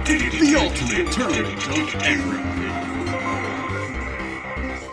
The ultimate tournament of everything.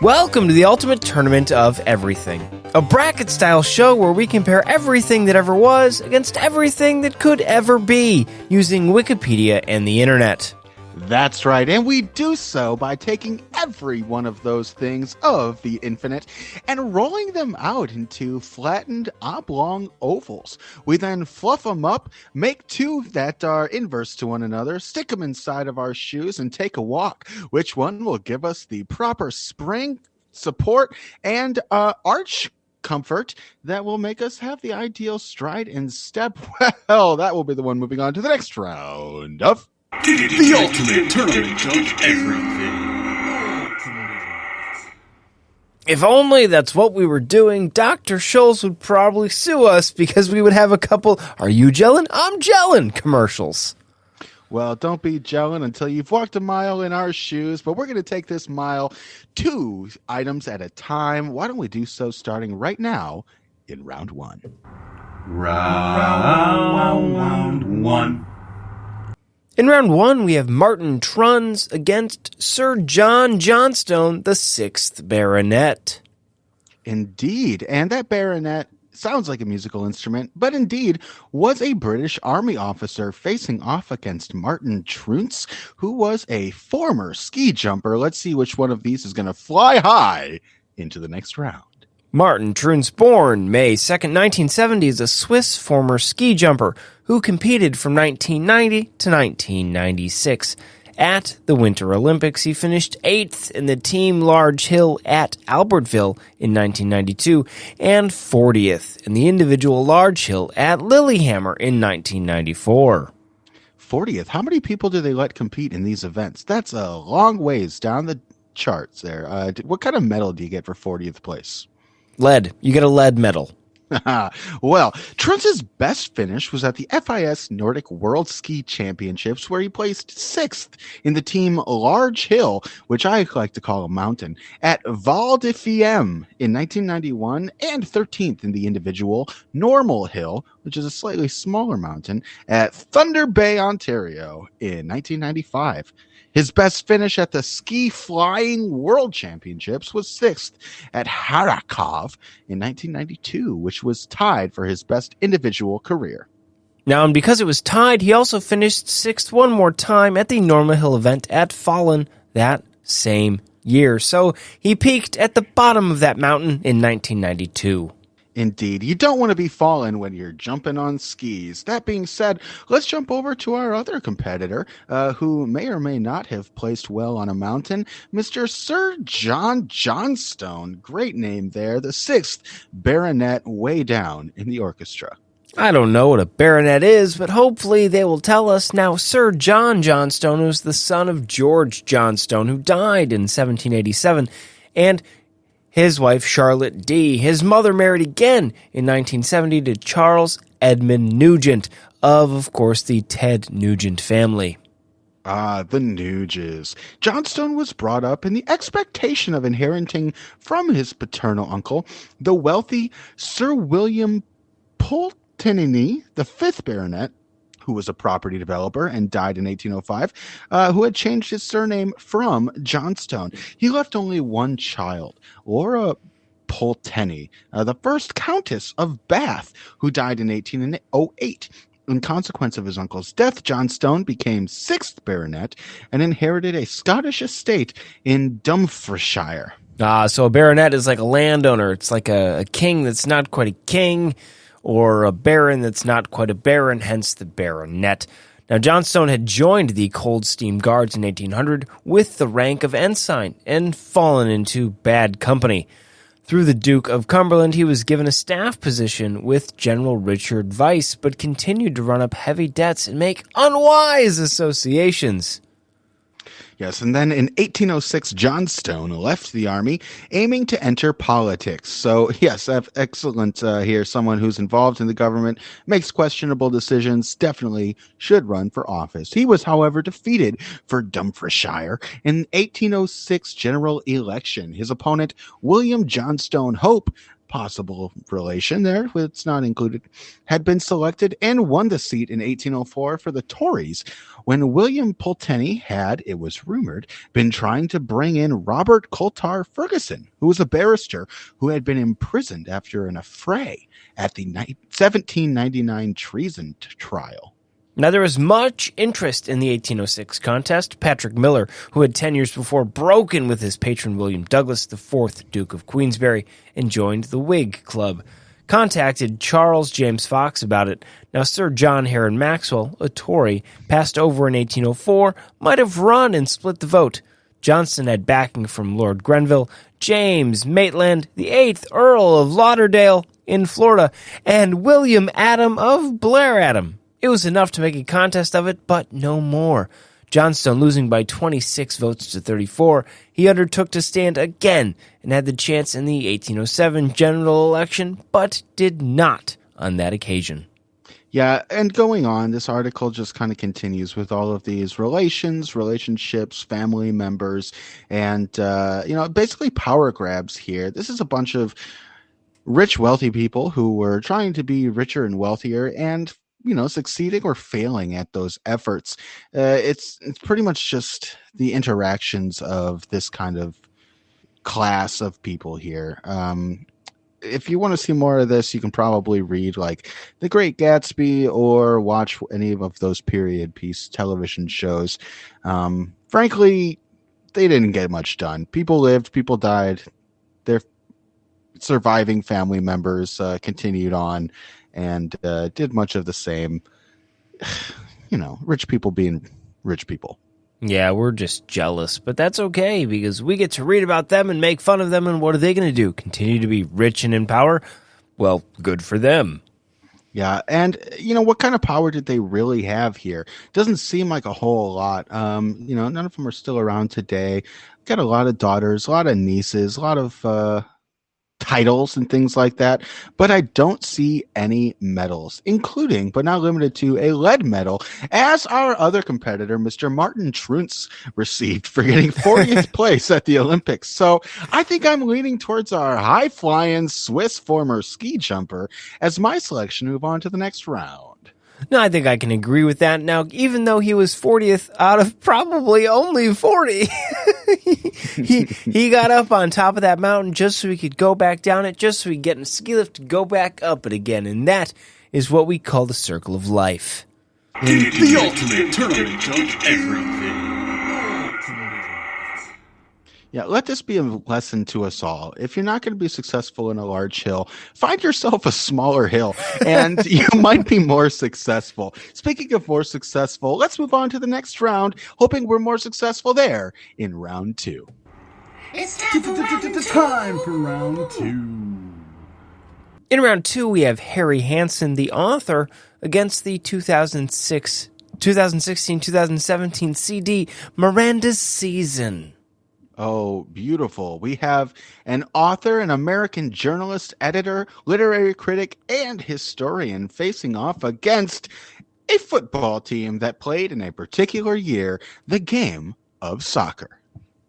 Welcome to the Ultimate Tournament of Everything, a bracket-style show where we compare everything that ever was against everything that could ever be, using Wikipedia and the internet. That's right, and we do so by taking every one of those things of the infinite and rolling them out into flattened oblong ovals. We then fluff them up, make two that are inverse to one another, stick them inside of our shoes, and take a walk. Which one will give us the proper spring, support, and arch comfort that will make us have the ideal stride and step? Well, that will be the one moving on to the next round of The ultimate tournament of everything. If only that's what we were doing, Dr. Scholl's would probably sue us because we would have a couple "Are you gelling? I'm gelling" commercials. Well, don't be gelling until you've walked a mile in our shoes, but we're going to take this mile 2 items at a time. Why don't we do so starting right now in round 1? Round one. In round 1, we have Martin Trunz against Sir John Johnstone, the 6th Baronet. Indeed, and that baronet sounds like a musical instrument, but indeed was a British Army officer facing off against Martin Trunz, who was a former ski jumper. Let's see which one of these is going to fly high into the next round. Martin Trunz, born May 2nd, 1970, is a Swiss former ski jumper who competed from 1990 to 1996. At the Winter Olympics, he finished 8th in the team large hill at Albertville in 1992 and 40th in the individual large hill at Lillehammer in 1994. 40th. How many people do they let compete in these events? That's a long ways down the charts there. What kind of medal do you get for 40th place? Lead. You get a lead medal. Well, Trunz's best finish was at the FIS Nordic World Ski Championships, where he placed 6th in the team large hill, which I like to call a mountain, at Val de Fiem in 1991, and 13th in the individual normal hill, which is a slightly smaller mountain, at Thunder Bay, Ontario in 1995. His best finish at the Ski Flying World Championships was 6th at Harakov in 1992, which was tied for his best individual career. Now, and because it was tied, he also finished 6th one more time at the Normal Hill event at Fallen that same year. So he peaked at the bottom of that mountain in 1992. Indeed. You don't want to be falling when you're jumping on skis. That being said, let's jump over to our other competitor, who may or may not have placed well on a mountain, Mr. Sir John Johnstone. Great name there, the 6th Baronet, way down in the orchestra. I don't know what a baronet is, but hopefully they will tell us. Now, Sir John Johnstone was the son of George Johnstone, who died in 1787, and his wife, Charlotte D. His mother married again in 1970 to Charles Edmund Nugent of course, the Ted Nugent family. Ah, the Nuges. Johnstone was brought up in the expectation of inheriting from his paternal uncle, the wealthy Sir William Pulteney, the 5th Baronet, who was a property developer and died in 1805, who had changed his surname from Johnstone. He left only one child, Laura Pulteney, the first Countess of Bath, who died in 1808. In consequence of his uncle's death, Johnstone became 6th Baronet and inherited a Scottish estate in Dumfriesshire. So a baronet is like a landowner. It's like a king that's not quite a king, or a baron that's not quite a baron, hence the baronet. Now, Johnstone had joined the Coldstream Guards in 1800 with the rank of ensign and fallen into bad company. Through the Duke of Cumberland, he was given a staff position with General Richard Vyse, but continued to run up heavy debts and make unwise associations. Yes, and then in 1806, Johnstone left the army, aiming to enter politics. So, yes, excellent here. Someone who's involved in the government, makes questionable decisions, definitely should run for office. He was, however, defeated for Dumfriesshire in 1806 general election. His opponent, William Johnstone Hope, possible relation there, it's not included, had been selected and won the seat in 1804 for the Tories when William Pulteney had, it was rumored, been trying to bring in Robert Coulter Ferguson, who was a barrister who had been imprisoned after an affray at the 1799 treason trial. Now, there was much interest in the 1806 contest. Patrick Miller, who had 10 years before broken with his patron William Douglas, the 4th Duke of Queensberry, and joined the Whig Club, contacted Charles James Fox about it. Now, Sir John Heron Maxwell, a Tory, passed over in 1804, might have run and split the vote. Johnson had backing from Lord Grenville, James Maitland, the 8th Earl of Lauderdale in Florida, and William Adam of Blair Adam. It was enough to make a contest of it, but no more. Johnstone losing by 26 votes to 34, he undertook to stand again and had the chance in the 1807 general election, but did not on that occasion. Yeah, and going on, this article just kind of continues with all of these relationships, family members, and, basically power grabs here. This is a bunch of rich, wealthy people who were trying to be richer and wealthier and succeeding or failing at those efforts. It's pretty much just the interactions of this kind of class of people here. If you want to see more of this, you can probably read like The Great Gatsby or watch any of those period piece television shows. Frankly, they didn't get much done. People lived, people died. Their surviving family members continued on and did much of the same. Rich people being rich people. Yeah, we're just jealous, but that's okay because we get to read about them and make fun of them, and what are they going to do? Continue to be rich and in power? Well, good for them. Yeah, and what kind of power did they really have here? Doesn't seem like a whole lot. None of them are still around today. Got a lot of daughters, a lot of nieces, a lot of titles and things like that, but I don't see any medals, including but not limited to a lead medal, as our other competitor, Mr. Martin Trunz, received for getting 40th place at the Olympics. So I think I'm leaning towards our high-flying Swiss former ski jumper as my selection to move on to the next round. No, I think I can agree with that. Now, even though he was 40th out of probably only 40, he got up on top of that mountain just so he could go back down it, just so he could get in a ski lift to go back up it again. And that is what we call the circle of life. The ultimate tournament of everything. Yeah, let this be a lesson to us all. If you're not going to be successful in a large hill, find yourself a smaller hill, and you might be more successful. Speaking of more successful, let's move on to the next round, hoping we're more successful there in round 2. It's time for round 2. In round 2, we have Harry Hansen, the author, against the 2016-2017 CD, Miranda's Season. Oh, beautiful. We have an author, an American journalist, editor, literary critic, and historian facing off against a football team that played in a particular year, the game of soccer.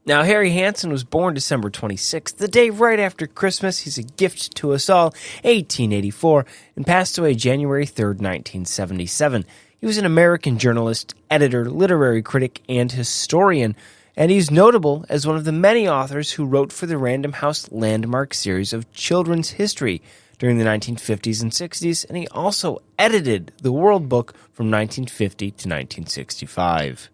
Now, Harry Hansen was born December 26th, the day right after Christmas. He's a gift to us all, 1884, and passed away January 3rd, 1977. He was an American journalist, editor, literary critic, and historian. And he's notable as one of the many authors who wrote for the Random House landmark series of children's history during the 1950s and 60s, and he also edited the World Book from 1950 to 1965.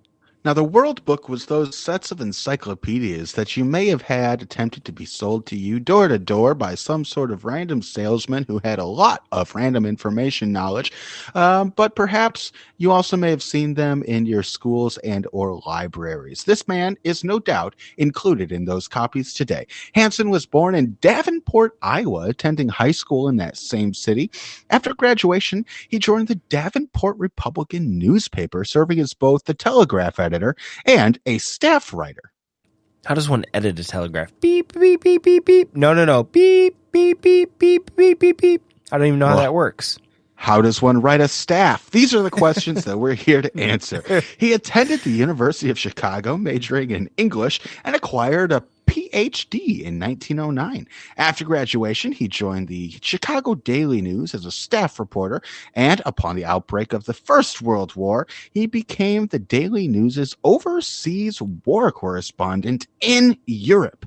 Now, the World Book was those sets of encyclopedias that you may have had attempted to be sold to you door to door by some sort of random salesman who had a lot of random information knowledge, but perhaps you also may have seen them in your schools and or libraries. This man is no doubt included in those copies today. Hansen was born in Davenport, Iowa, attending high school in that same city. After graduation, he joined the Davenport Republican newspaper, serving as both the Telegraph editor and a staff writer. How does one edit a telegraph? Beep, beep, beep, beep, beep. No. Beep, beep, beep, beep, beep, beep, beep. I don't even know how that works. How does one write a staff? These are the questions that we're here to answer. He attended the University of Chicago, majoring in English, and acquired a PhD in 1909. After graduation, he joined the Chicago Daily News as a staff reporter, and upon the outbreak of the First World War, he became the Daily News's overseas war correspondent in Europe.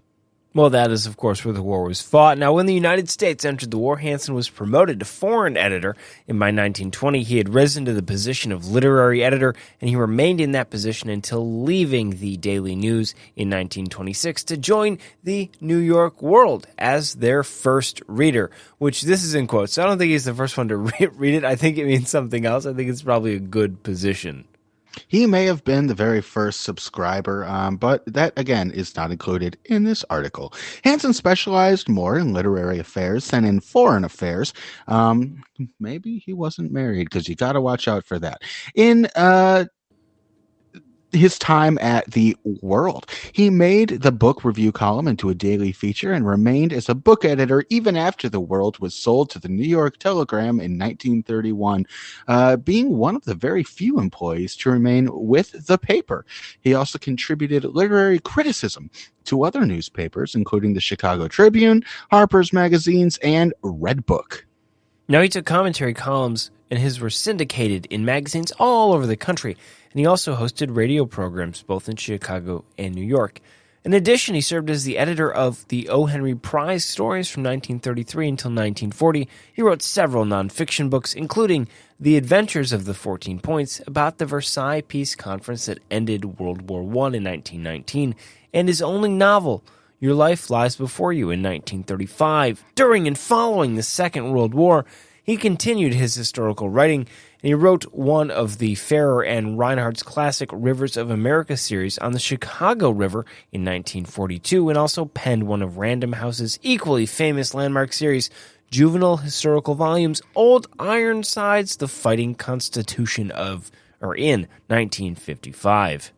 Well, that is, of course, where the war was fought. Now, when the United States entered the war, Hansen was promoted to foreign editor. And by 1920, he had risen to the position of literary editor, and he remained in that position until leaving the Daily News in 1926 to join the New York World as their first reader, which this is in quotes. So I don't think he's the first one to read it. I think it means something else. I think it's probably a good position. He may have been the very first subscriber, but that, again, is not included in this article. Hansen specialized more in literary affairs than in foreign affairs. Maybe he wasn't married, because you got to watch out for that. In his time at the World, he made the book review column into a daily feature and remained as a book editor even after the World was sold to the New York Telegram in 1931, being one of the very few employees to remain with the paper. He also contributed literary criticism to other newspapers, including the Chicago Tribune, Harper's Magazines, and Red Book. Now, he took commentary columns, and his were syndicated in magazines all over the country, and he also hosted radio programs both in Chicago and New York. In addition, he served as the editor of the O. Henry Prize stories from 1933 until 1940. He wrote several nonfiction books, including The Adventures of the 14 Points, about the Versailles Peace Conference that ended World War I in 1919, and his only novel, Your Life Lies Before You, in 1935. During and following the Second World War, he continued his historical writing, and he wrote one of the Ferrer and Reinhardt's classic Rivers of America series on the Chicago River in 1942, and also penned one of Random House's equally famous landmark series, juvenile historical volumes, Old Ironsides, The Fighting Constitution in 1955.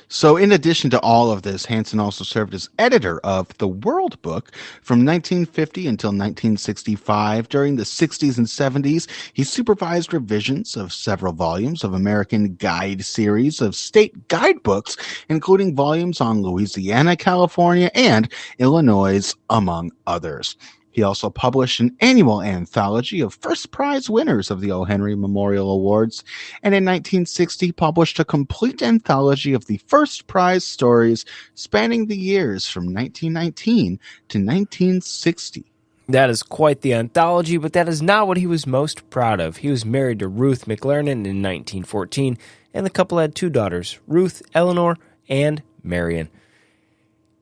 So in addition to all of this, Hansen also served as editor of the World Book from 1950 until 1965. During the 60s and 70s, he supervised revisions of several volumes of American Guide series of state guidebooks, including volumes on Louisiana, California, and Illinois, among others. He also published an annual anthology of first prize winners of the O. Henry Memorial Awards, and in 1960 published a complete anthology of the first prize stories spanning the years from 1919 to 1960. That is quite the anthology, but that is not what he was most proud of. He was married to Ruth McLaren in 1914, and the couple had two daughters, Ruth Eleanor and Marion.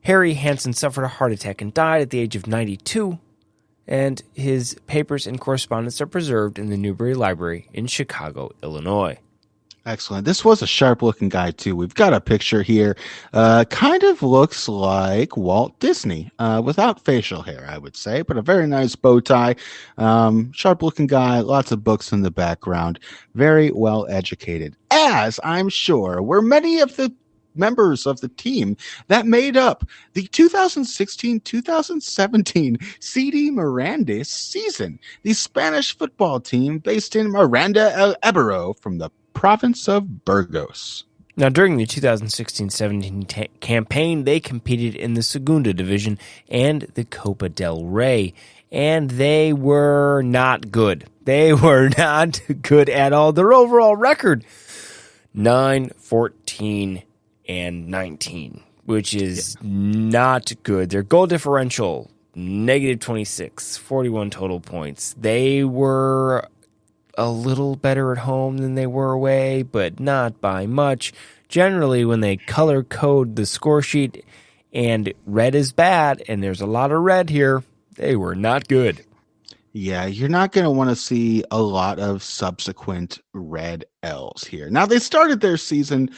Harry Hansen suffered a heart attack and died at the age of 92. And his papers and correspondence are preserved in the Newberry Library in Chicago, Illinois. Excellent. This was a sharp-looking guy, too. We've got a picture here. Kind of looks like Walt Disney, without facial hair, I would say, but a very nice bow tie. Sharp-looking guy, lots of books in the background. Very well-educated, as I'm sure were many of the members of the team that made up the 2016-2017 CD Mirandes season, the Spanish football team based in Miranda el Ebro from the province of Burgos. Now, during the 2016-17 campaign, they competed in the Segunda Division and the Copa del Rey, and they were not good. They were not good at all. Their overall record, 9-14 and 19, which is not good. Their goal differential, negative 26, 41 total points. They were a little better at home than they were away, but not by much. Generally, when they color code the score sheet and red is bad, and there's a lot of red here, they were not good. Yeah, you're not going to want to see a lot of subsequent red L's here. Now, they started their season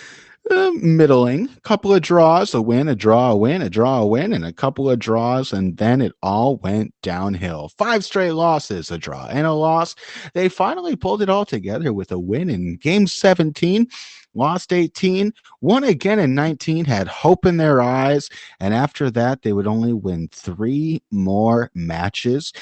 middling, a couple of draws, a win, a draw, a win, a draw, a win, and a couple of draws, and then it all went downhill. 5 straight losses, a draw, and a loss. They finally pulled it all together with a win in Game 17, lost 18, won again in 19, had hope in their eyes, and after that, they would only win 3 more matches.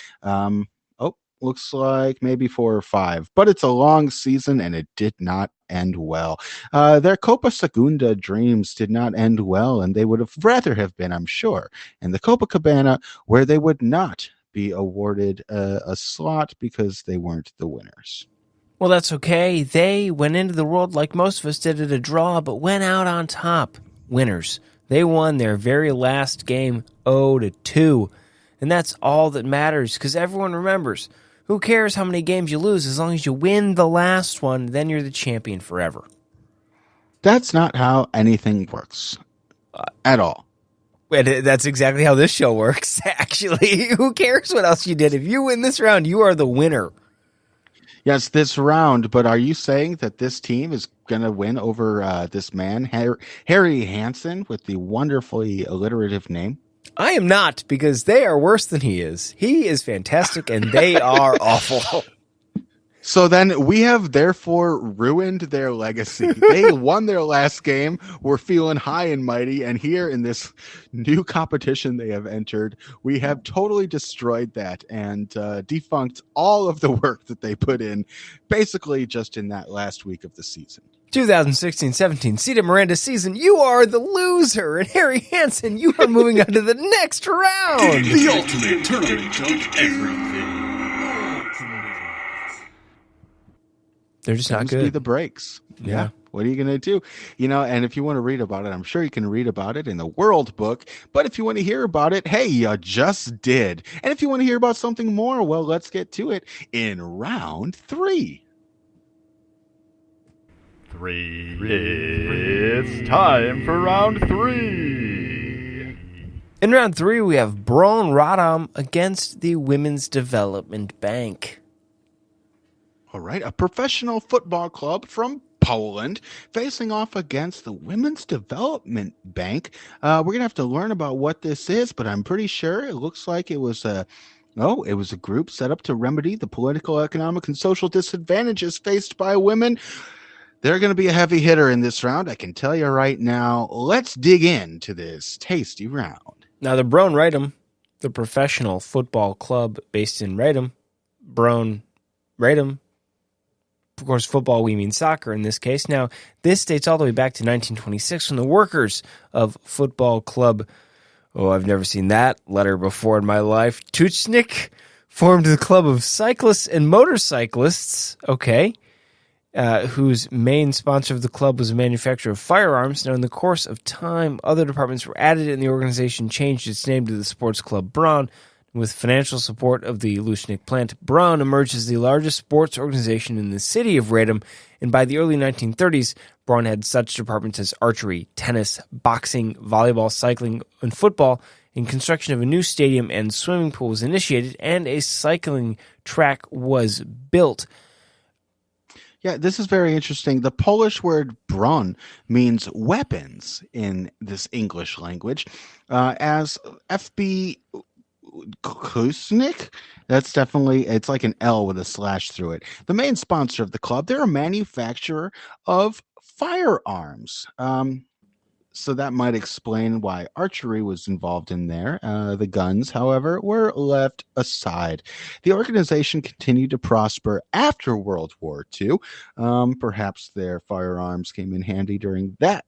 looks like maybe 4 or 5, but it's a long season and it did not end well. Their Copa Segunda dreams did not end well, and they would have rather have been, I'm sure, in the Copacabana, where they would not be awarded a slot because they weren't the winners. Well, that's okay. They went into the world like most of us did at a draw, but went out on top. Winners. They won their very last game 0-2. And that's all that matters, because everyone remembers. Who cares how many games you lose? As long as you win the last one, then you're the champion forever. That's not how anything works at all. That's exactly how this show works, actually. Who cares what else you did? If you win this round, you are the winner. Yes, this round, but are you saying that this team is going to win over this man, Harry Hansen, with the wonderfully alliterative name? I am not, because they are worse than he is. He is fantastic, and they are awful. So then we have therefore ruined their legacy. They won their last game. We're feeling high and mighty. And here in this new competition they have entered, we have totally destroyed that and defunct all of the work that they put in, basically just in that last week of the season. 2016-17 Cita Miranda season, you are the loser. And Harry Hansen, you are moving on to the next round. The ultimate tournament of everything. They're just not Those good. be the breaks. Yeah. What are you going to do? And if you want to read about it, I'm sure you can read about it in the World Book. But if you want to hear about it, hey, you just did. And if you want to hear about something more, well, let's get to it in round 3. It's time for round 3. In round 3, we have Braun Radom against the Women's Development Bank. All right, a professional football club from Poland facing off against the Women's Development Bank. We're going to have to learn about what this is, but I'm pretty sure it looks like it was a group set up to remedy the political, economic, and social disadvantages faced by women. They're going to be a heavy hitter in this round, I can tell you right now. Let's dig into this tasty round. Now, the Braun Radom, the professional football club based in Radom, Braun Radom, of course, football, we mean soccer in this case. Now, this dates all the way back to 1926 when the workers of football club, I've never seen that letter before in my life, Tuchnik, formed the club of cyclists and motorcyclists, whose main sponsor of the club was a manufacturer of firearms. Now, in the course of time, other departments were added, and the organization changed its name to the Sports Club Braun. With financial support of the Luschnik plant, Braun emerged as the largest sports organization in the city of Radom, and by the early 1930s, Braun had such departments as archery, tennis, boxing, volleyball, cycling, and football, and construction of a new stadium and swimming pool was initiated, and a cycling track was built. Yeah, this is very interesting. The Polish word broń means weapons in this English language, as FB Kusnik. That's definitely, it's like an L with a slash through it. The main sponsor of the club, they're a manufacturer of firearms. So that might explain why archery was involved in there. The guns, however, were left aside. The organization continued to prosper after World War II. Perhaps their firearms came in handy during that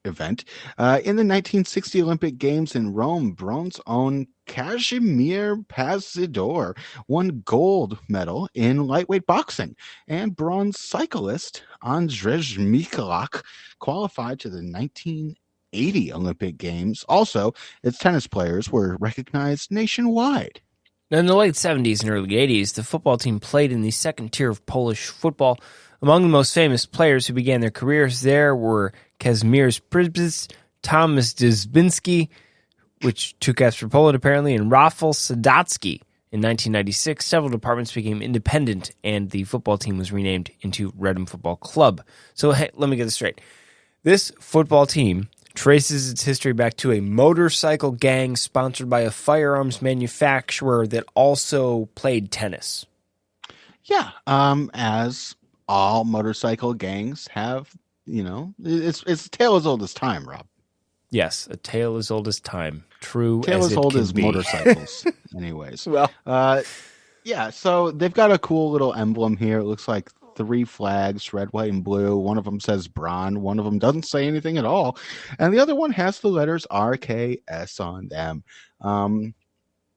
event. In the 1960 Olympic Games in Rome, Braun's own Kazimierz Pazidor won gold medal in lightweight boxing, and Braun's cyclist Andrzej Michalak qualified to the 1980 Olympic Games. Also, its tennis players were recognized nationwide. Now, in the late 70s and early 80s, the football team played in the second tier of Polish football. Among the most famous players who began their careers there were Kazimierz Przybylsk, Thomas Dybinski, which took after Poland apparently, and Rafał Sadacki. In 1996, several departments became independent, and the football team was renamed into Radom Football Club. So, hey, let me get this straight. This football team traces its history back to a motorcycle gang sponsored by a firearms manufacturer that also played tennis. Yeah, as all motorcycle gangs have, it's a tale as old as time, Rob. Yes, a tale as old as time. True tale as old it as can be. Motorcycles, anyways. Well, Yeah, so they've got a cool little emblem here. It looks like three flags, red, white, and blue. One of them says Bron. One of them doesn't say anything at all. And the other one has the letters RKS on them. Um,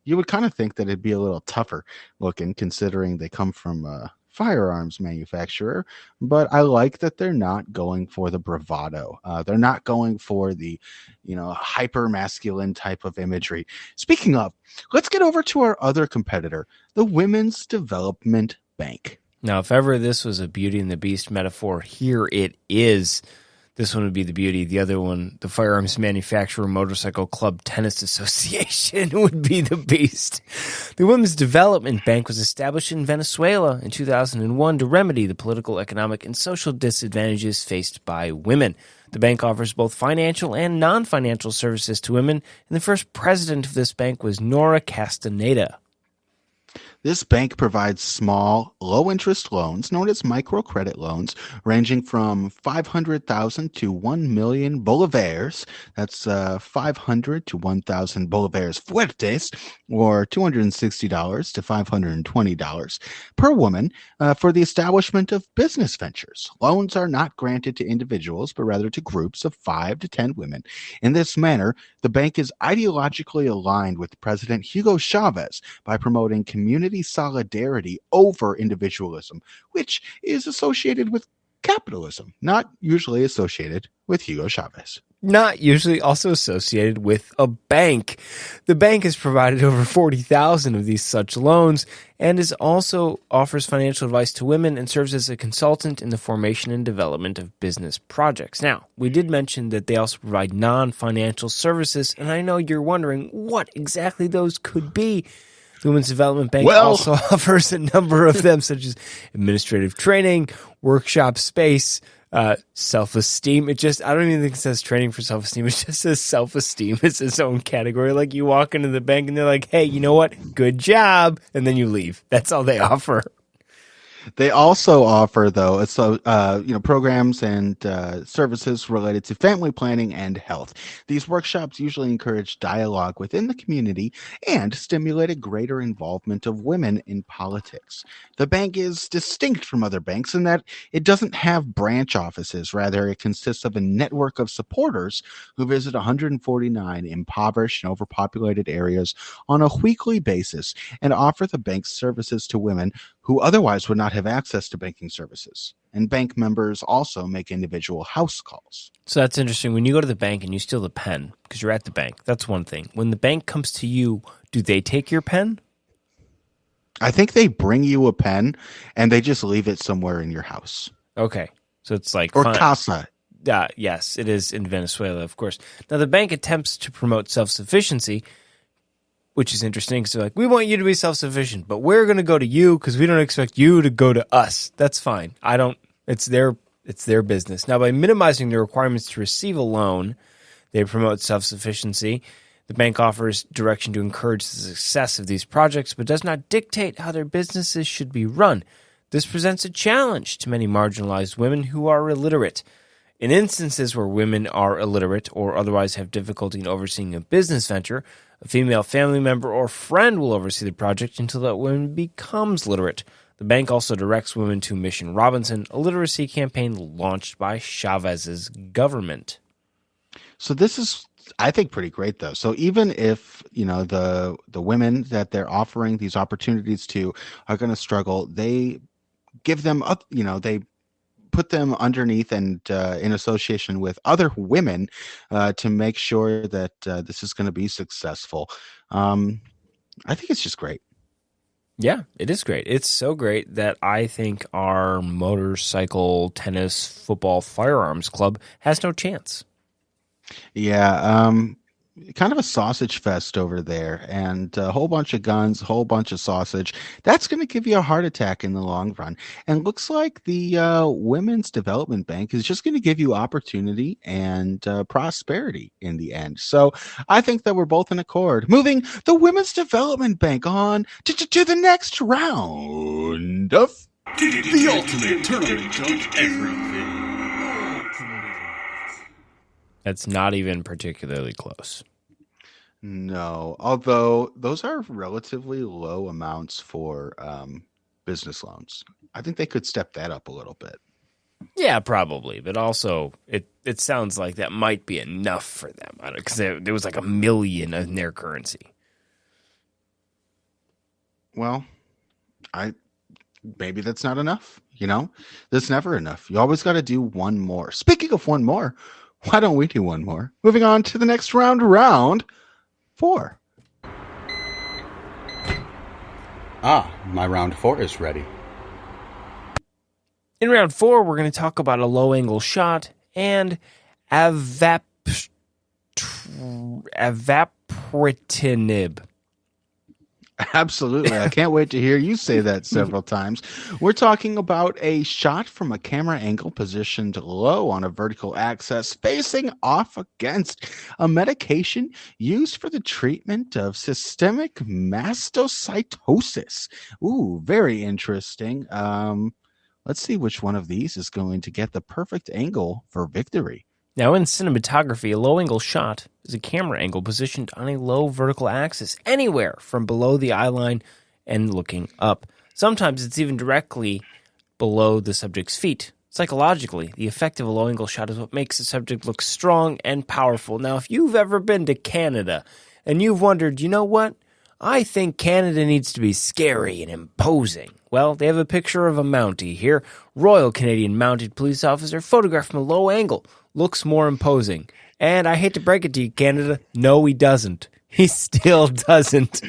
you would kind of think that it'd be a little tougher looking considering they come from a firearms manufacturer, but I like that they're not going for the bravado. They're not going for the, hyper masculine type of imagery. Speaking of, let's get over to our other competitor, the Women's Development Bank. Now, if ever this was a Beauty and the Beast metaphor, here it is. This one would be the beauty. The other one, the Firearms Manufacturer Motorcycle Club Tennis Association, would be the beast. The Women's Development Bank was established in Venezuela in 2001 to remedy the political, economic, and social disadvantages faced by women. The bank offers both financial and non-financial services to women, and the first president of this bank was Nora Castaneda. This bank provides small, low-interest loans known as microcredit loans, ranging from 500,000 to 1 million bolivars. That's 500 to 1,000 bolivars fuertes, or $260 to $520 per woman for the establishment of business ventures. Loans are not granted to individuals, but rather to groups of 5 to 10 women. In this manner, the bank is ideologically aligned with President Hugo Chavez by promoting community solidarity over individualism, which is associated with capitalism, not usually associated with Hugo Chavez. Not usually also associated with a bank. The bank has provided over 40,000 of these such loans and is also offers financial advice to women and serves as a consultant in the formation and development of business projects. Now, we did mention that they also provide non-financial services, and I know you're wondering what exactly those could be. The Women's Development Bank also offers a number of them, such as administrative training, workshop space, self-esteem. I don't even think it says training for self-esteem. It just says self-esteem. It's its own category. Like you walk into the bank and they're like, hey, you know what? Good job. And then you leave. That's all they offer. They also offer, though, programs and services related to family planning and health. These workshops usually encourage dialogue within the community and stimulate a greater involvement of women in politics. The bank is distinct from other banks in that it doesn't have branch offices. Rather, it consists of a network of supporters who visit 149 impoverished and overpopulated areas on a weekly basis and offer the bank's services to women who otherwise would not have access to banking services. And bank members also make individual house calls. So that's interesting. When you go to the bank and you steal the pen, because you're at the bank, that's one thing. When the bank comes to you, do they take your pen? I think they bring you a pen and they just leave it somewhere in your house. Okay. So it's like... Or casa. Yes, it is in Venezuela, of course. Now, the bank attempts to promote self-sufficiency, which is interesting because they're like, we want you to be self-sufficient, but we're going to go to you because we don't expect you to go to us. That's fine. It's their business. Now, by minimizing the requirements to receive a loan, they promote self-sufficiency. The bank offers direction to encourage the success of these projects, but does not dictate how their businesses should be run. This presents a challenge to many marginalized women who are illiterate. In instances where women are illiterate or otherwise have difficulty in overseeing a business venture, a female family member or friend will oversee the project until that woman becomes literate. The bank also directs women to Mission Robinson, a literacy campaign launched by Chavez's government. So this is, I think, pretty great, though. So even if, the women that they're offering these opportunities to are going to struggle, they give them up, they put them underneath and in association with other women to make sure that this is going to be successful. I think it's just great. Yeah, it is great. It's so great that I think our motorcycle, tennis, football, firearms club has no chance. Yeah, kind of a sausage fest over there, and a whole bunch of guns, a whole bunch of sausage. That's going to give you a heart attack in the long run. And looks like the Women's Development Bank is just going to give you opportunity and prosperity in the end. So I think that we're both in accord. Moving the Women's Development Bank on to the next round of The ultimate tournament of everything. That's not even particularly close. No, although those are relatively low amounts for business loans. I think they could step that up a little bit. Yeah, probably, but also it sounds like that might be enough for them because there was like $1 million in their currency. Well, I maybe that's not enough. That's never enough. You always got to do one more. Speaking of one more, why don't we do one more? Moving on to the next round 4. My round 4 is ready. In round 4, we're going to talk about a low-angle shot and evaporatinib. Absolutely. I can't wait to hear you say that several times. We're talking about a shot from a camera angle positioned low on a vertical axis facing off against a medication used for the treatment of systemic mastocytosis. Ooh, very interesting. Let's see which one of these is going to get the perfect angle for victory. Now, in cinematography, a low-angle shot is a camera angle positioned on a low vertical axis anywhere from below the eye line and looking up. Sometimes it's even directly below the subject's feet. Psychologically, the effect of a low-angle shot is what makes the subject look strong and powerful. Now, if you've ever been to Canada and you've wondered, you know what? I think Canada needs to be scary and imposing. Well, they have a picture of a Mountie here. Royal Canadian Mounted Police Officer photographed from a low angle. Looks more imposing. And I hate to break it to you, Canada, no, he doesn't. He still doesn't.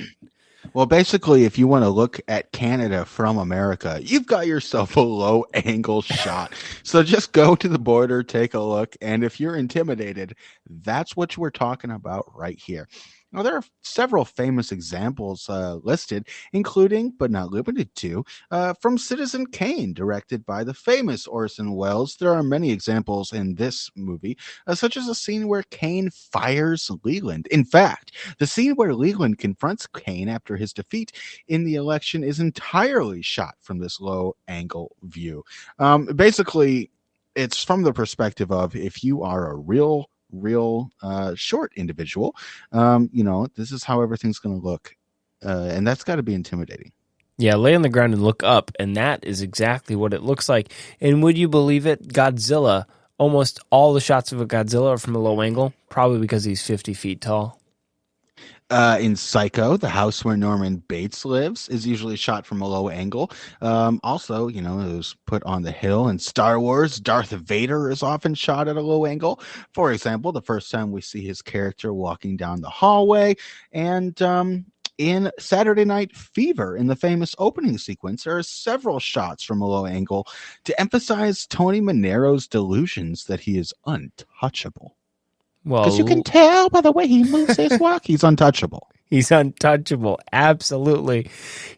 Well, basically, if you want to look at Canada from America, you've got yourself a low angle shot. So just go to the border, take a look, and if you're intimidated, that's what we're talking about right here. Now, there are several famous examples listed, including, but not limited to, from Citizen Kane, directed by the famous Orson Welles. There are many examples in this movie, such as a scene where Kane fires Leland. In fact, the scene where Leland confronts Kane after his defeat in the election is entirely shot from this low-angle view. Basically, it's from the perspective of if you are a real short individual, this is how everything's going to look, and that's got to be intimidating. Yeah, lay on the ground and look up, and that is exactly what it looks like. And would you believe it? Godzilla, almost all the shots of a Godzilla are from a low angle, probably because he's 50 feet tall. In Psycho, the house where Norman Bates lives is usually shot from a low angle. Also, it was put on the hill. In Star Wars, Darth Vader is often shot at a low angle. For example, the first time we see his character walking down the hallway. And in Saturday Night Fever, in the famous opening sequence, there are several shots from a low angle to emphasize Tony Manero's delusions that he is untouchable. Well, because you can tell by the way he moves his walk, he's untouchable. He's untouchable. Absolutely.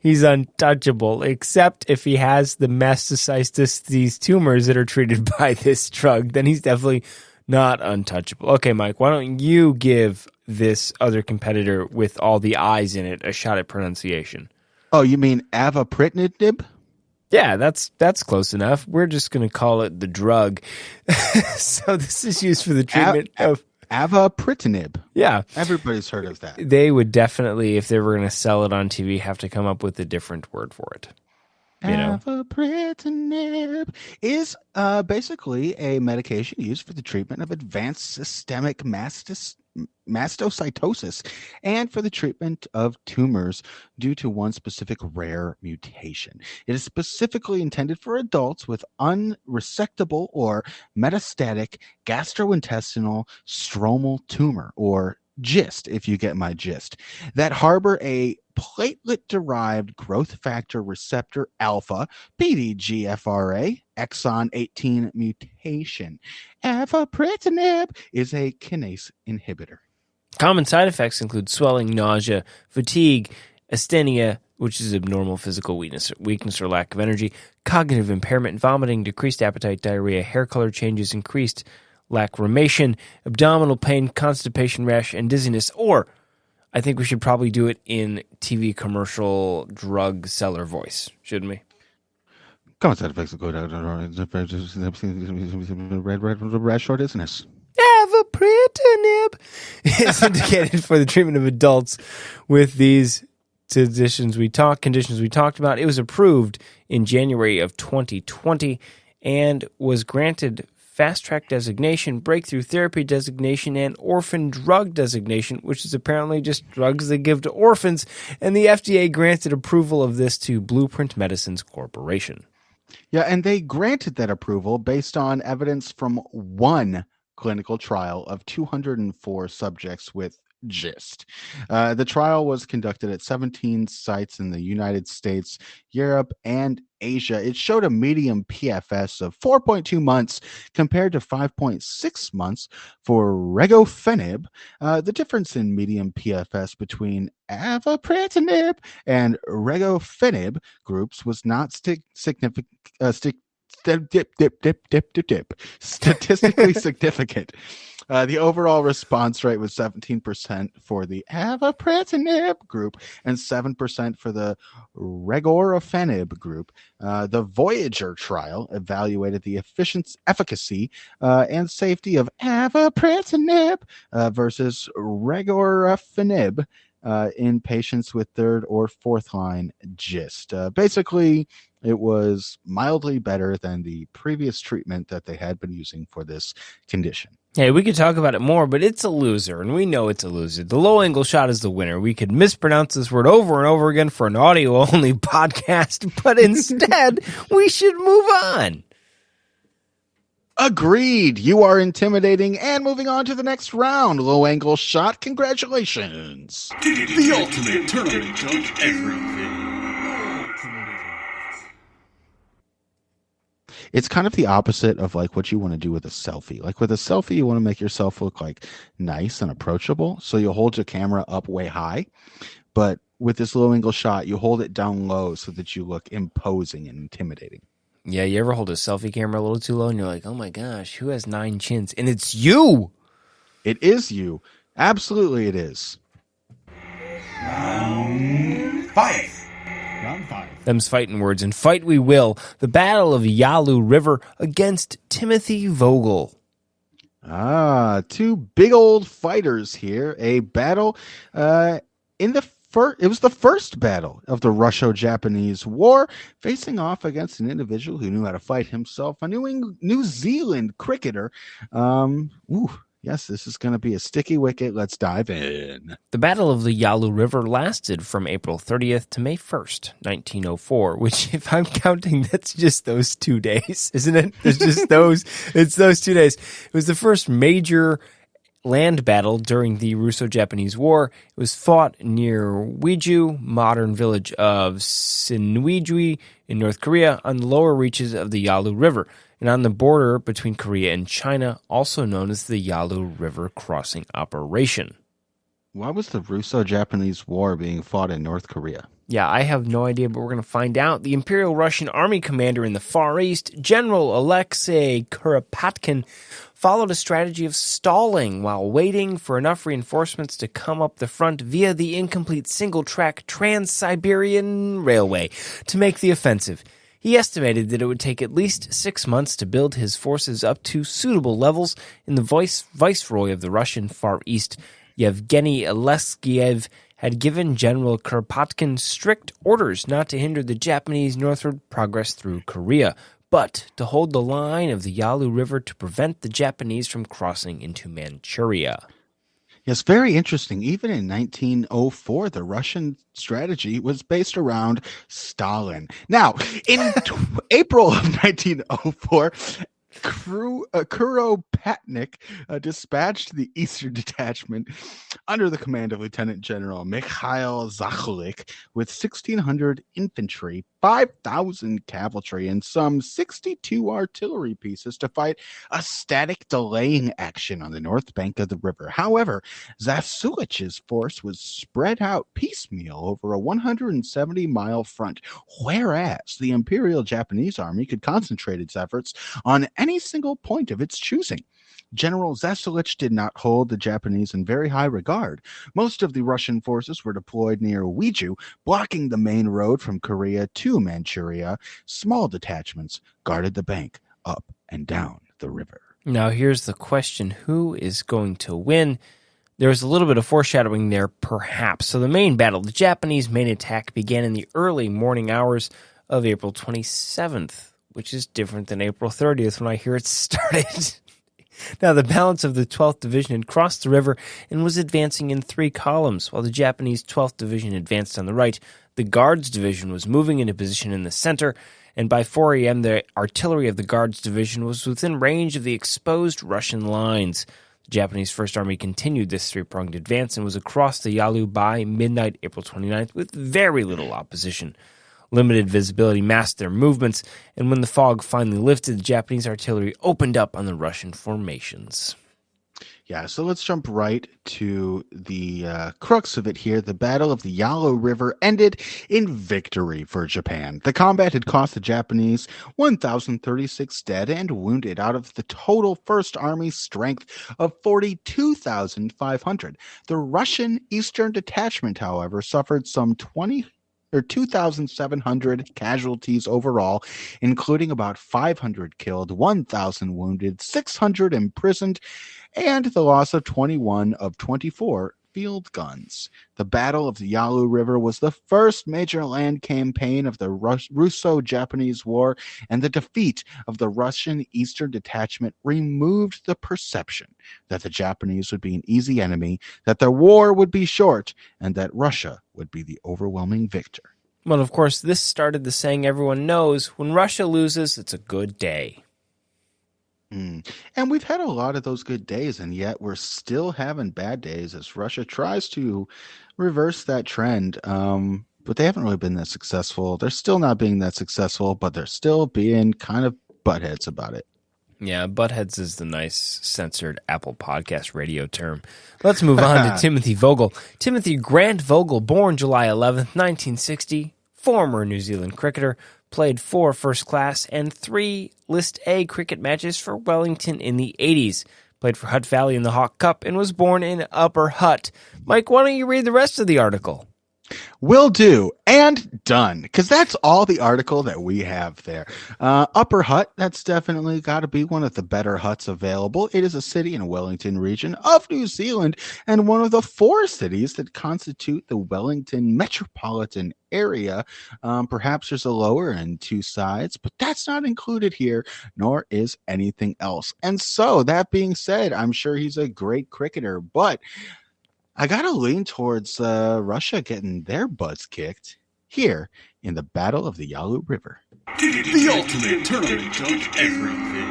He's untouchable, except if he has the mastocytosis, these tumors that are treated by this drug, then he's definitely not untouchable. Okay, Mike, why don't you give this other competitor with all the I's in it a shot at pronunciation? Oh, you mean avapritinib? Yeah, that's close enough. We're just going to call it the drug. So this is used for the treatment of avapritinib. Yeah. Everybody's heard of that. They would definitely, if they were going to sell it on TV, have to come up with a different word for it. Avapritinib is basically a medication used for the treatment of advanced systemic mastocytosis and for the treatment of tumors due to one specific rare mutation. It is specifically intended for adults with unresectable or metastatic gastrointestinal stromal tumor, or GIST, if you get my gist, that harbor a platelet-derived growth factor receptor alpha, PDGFRA, exon 18 mutation. Avapritinib is a kinase inhibitor. Common side effects include swelling, nausea, fatigue, asthenia, which is abnormal physical weakness or lack of energy, cognitive impairment, vomiting, decreased appetite, diarrhea, hair color changes, increased lacrimation, abdominal pain, constipation, rash, and dizziness. Or I think we should probably do it in TV commercial drug seller voice, shouldn't we? Common side effects include red short dizziness. avapritinib is indicated for the treatment of adults with these conditions we talked about. It was approved in January of 2020 and was granted Fast Track designation, Breakthrough Therapy designation, and Orphan Drug designation, which is apparently just drugs they give to orphans, and the FDA granted approval of this to Blueprint Medicines Corporation. Yeah, and they granted that approval based on evidence from one clinical trial of 204 subjects with GIST. The trial was conducted at 17 sites in the United States, Europe, and Asia. It showed a median PFS of 4.2 months compared to 5.6 months for regofenib. The difference in median PFS between avapritinib and regofenib groups was not statistically significant. The overall response rate was 17% for the avapritinib group and 7% for the regorafenib group. The Voyager trial evaluated the efficacy and safety of avapritinib versus regorafenib in patients with third or fourth line GIST. Basically, it was mildly better than the previous treatment that they had been using for this condition. Hey, we could talk about it more, but it's a loser, and we know it's a loser. The low-angle shot is the winner. We could mispronounce this word over and over again for an audio-only podcast, but instead, we should move on. Agreed. You are intimidating. And moving on to the next round, low-angle shot. Congratulations. The ultimate tournament of everything. It's kind of the opposite of like what you want to do with a selfie. Like with a selfie, you want to make yourself look like nice and approachable. So you'll hold your camera up way high. But with this low angle shot, you hold it down low so that you look imposing and intimidating. Yeah, you ever hold a selfie camera a little too low and you're like, oh my gosh, who has 9 chins? And it's you! It is you. Absolutely it is. Round 5. Them's fighting words, and fight we will. The Battle of Yalu River against Timothy Vogel. Two big old fighters here. A battle it was the first battle of the Russo-Japanese War, facing off against an individual who knew how to fight himself, a New Zealand cricketer. Yes, this is going to be a sticky wicket. Let's dive in. The Battle of the Yalu River lasted from April 30th to May 1st, 1904, which, if I'm counting, that's just those 2 days, isn't it? It's just it's those 2 days. It was the first major land battle during the Russo-Japanese War. It was fought near Uiju, modern village of Sinuiju in North Korea, on the lower reaches of the Yalu River, and on the border between Korea and China, also known as the Yalu River Crossing Operation. Why was the Russo-Japanese War being fought in North Korea? Yeah, I have no idea, but we're going to find out. The Imperial Russian Army commander in the Far East, General Alexei Kuropatkin, followed a strategy of stalling while waiting for enough reinforcements to come up the front via the incomplete single-track Trans-Siberian Railway to make the offensive. He estimated that it would take at least 6 months to build his forces up to suitable levels, and the viceroy of the Russian Far East, Yevgeny Alexeyev, had given General Kuropatkin strict orders not to hinder the Japanese northward progress through Korea, but to hold the line of the Yalu River to prevent the Japanese from crossing into Manchuria. Yes, very interesting. Even in 1904, the Russian strategy was based around Stalin. Now, in April of 1904, Kuropatnik dispatched the Eastern Detachment under the command of Lieutenant General Mikhail Zakholik with 1,600 infantry, 5,000 cavalry, and some 62 artillery pieces to fight a static delaying action on the north bank of the river. However, Zasulich's force was spread out piecemeal over a 170-mile front, whereas the Imperial Japanese Army could concentrate its efforts on any single point of its choosing. General Zasulich did not hold the Japanese in very high regard. Most of the Russian forces were deployed near Uiju, blocking the main road from Korea to Manchuria. Small detachments guarded the bank up and down the river. Now, here's the question. Who is going to win? There's a little bit of foreshadowing there, perhaps. So the main battle, the Japanese main attack, began in the early morning hours of April 27th, which is different than April 30th when I hear it started. Now, the balance of the 12th Division had crossed the river and was advancing in 3 columns, while the Japanese 12th Division advanced on the right. The Guards Division was moving into position in the center, and by 4 a.m., the artillery of the Guards Division was within range of the exposed Russian lines. The Japanese First Army continued this 3-pronged advance and was across the Yalu by midnight, April 29th, with very little opposition. Limited visibility masked their movements, and when the fog finally lifted, the Japanese artillery opened up on the Russian formations. Yeah, so let's jump right to the crux of it here. The Battle of the Yalu River ended in victory for Japan. The combat had cost the Japanese 1,036 dead and wounded out of the total First Army strength of 42,500. The Russian Eastern Detachment, however, suffered some 2,700 casualties overall, including about 500 killed, 1,000 wounded, 600 imprisoned, and the loss of 21 of 24 field guns. The Battle of the Yalu River was the first major land campaign of the Russo-Japanese War, and the defeat of the Russian Eastern Detachment removed the perception that the Japanese would be an easy enemy, that the war would be short, and that Russia would be the overwhelming victor. Well, of course, this started the saying everyone knows, when Russia loses, it's a good day. And we've had a lot of those good days, and yet we're still having bad days as Russia tries to reverse that trend. But they haven't really been that successful. They're still not being that successful, but they're still being kind of buttheads about it. Yeah, buttheads is the nice censored Apple Podcast radio term. Let's move on to Timothy Vogel. Timothy Grant Vogel, born July 11th, 1960, former New Zealand cricketer, played 4 first-class and 3 List A cricket matches for Wellington in the 80s. Played for Hutt Valley in the Hawke Cup and was born in Upper Hutt. Mike, why don't you read the rest of the article? Will do, and done, because that's all the article that we have there. Upper Hutt, that's definitely got to be one of the better huts available. It is a city in the Wellington region of New Zealand and one of the 4 cities that constitute the Wellington metropolitan area. Perhaps there's a lower and 2 sides, but that's not included here, nor is anything else. And so, that being said, I'm sure he's a great cricketer, but I gotta lean towards Russia getting their butts kicked here in the Battle of the Yalu River. The ultimate tournament of everything.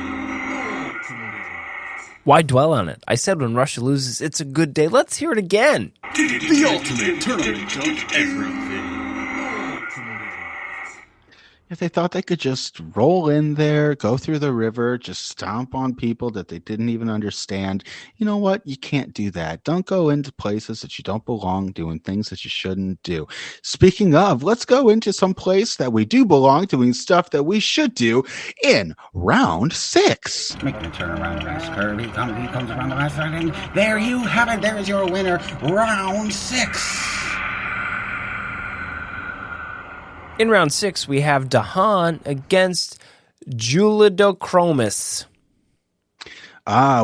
Why dwell on it? I said when Russia loses, it's a good day. Let's hear it again. The ultimate tournament of everything. If they thought they could just roll in there, go through the river, just stomp on people that they didn't even understand, you know what? You can't do that. Don't go into places that you don't belong, doing things that you shouldn't do. Speaking of, let's go into some place that we do belong, doing stuff that we should do in round 6. Make me turn around the last curve. He comes around the last side, and there you have it. There's your winner, round 6. In round 6, we have Dahan against Julidochromis.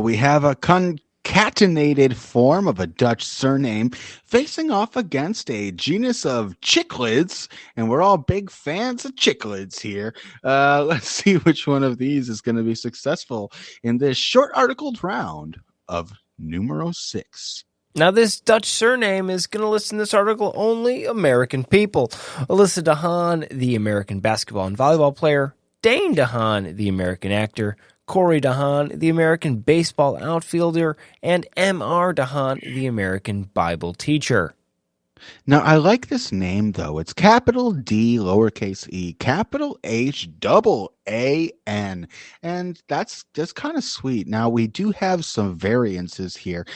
We have a concatenated form of a Dutch surname facing off against a genus of cichlids, and we're all big fans of cichlids here. Let's see which one of these is going to be successful in this short articled round of numero 6. Now, this Dutch surname is going to list in this article only American people. Alyssa Dahan, the American basketball and volleyball player. Dane Dahan, the American actor. Corey Dahan, the American baseball outfielder. And M.R. Dahan, the American Bible teacher. Now, I like this name, though. It's capital D, lowercase e, capital H, double A-N. And that's kind of sweet. Now, we do have some variances here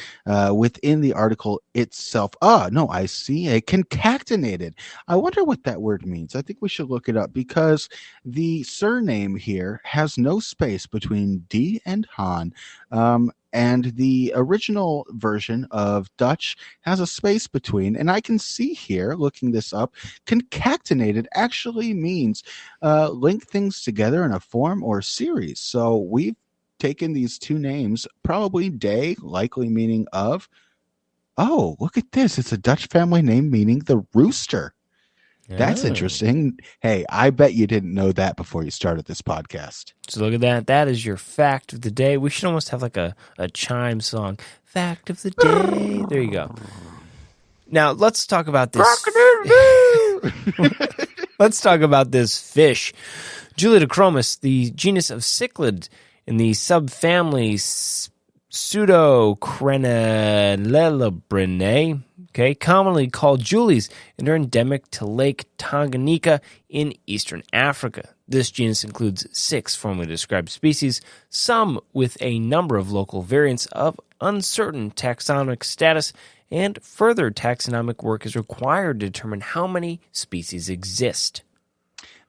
within the article itself. No, I see a concatenated. I wonder what that word means. I think we should look it up because the surname here has no space between D and Han. And the original version of Dutch has a space between. And I can see here, looking this up, concatenated actually means link things together in a form or series. So we've taken these two names, probably day, likely meaning of. Oh, look at this. It's a Dutch family name meaning the rooster. That's Oh. interesting. Hey, I bet you didn't know that before you started this podcast. So look at that. That is your fact of the day. We should almost have like a chime song. Fact of the day. There you go. Now let's talk about this. Let's talk about this fish. Juliodochromis, the genus of cichlid in the subfamily Pseudocrenellelabrinae, okay, commonly called julies, and are endemic to Lake Tanganyika in eastern Africa. This genus includes 6 formally described species, some with a number of local variants of uncertain taxonomic status, and further taxonomic work is required to determine how many species exist.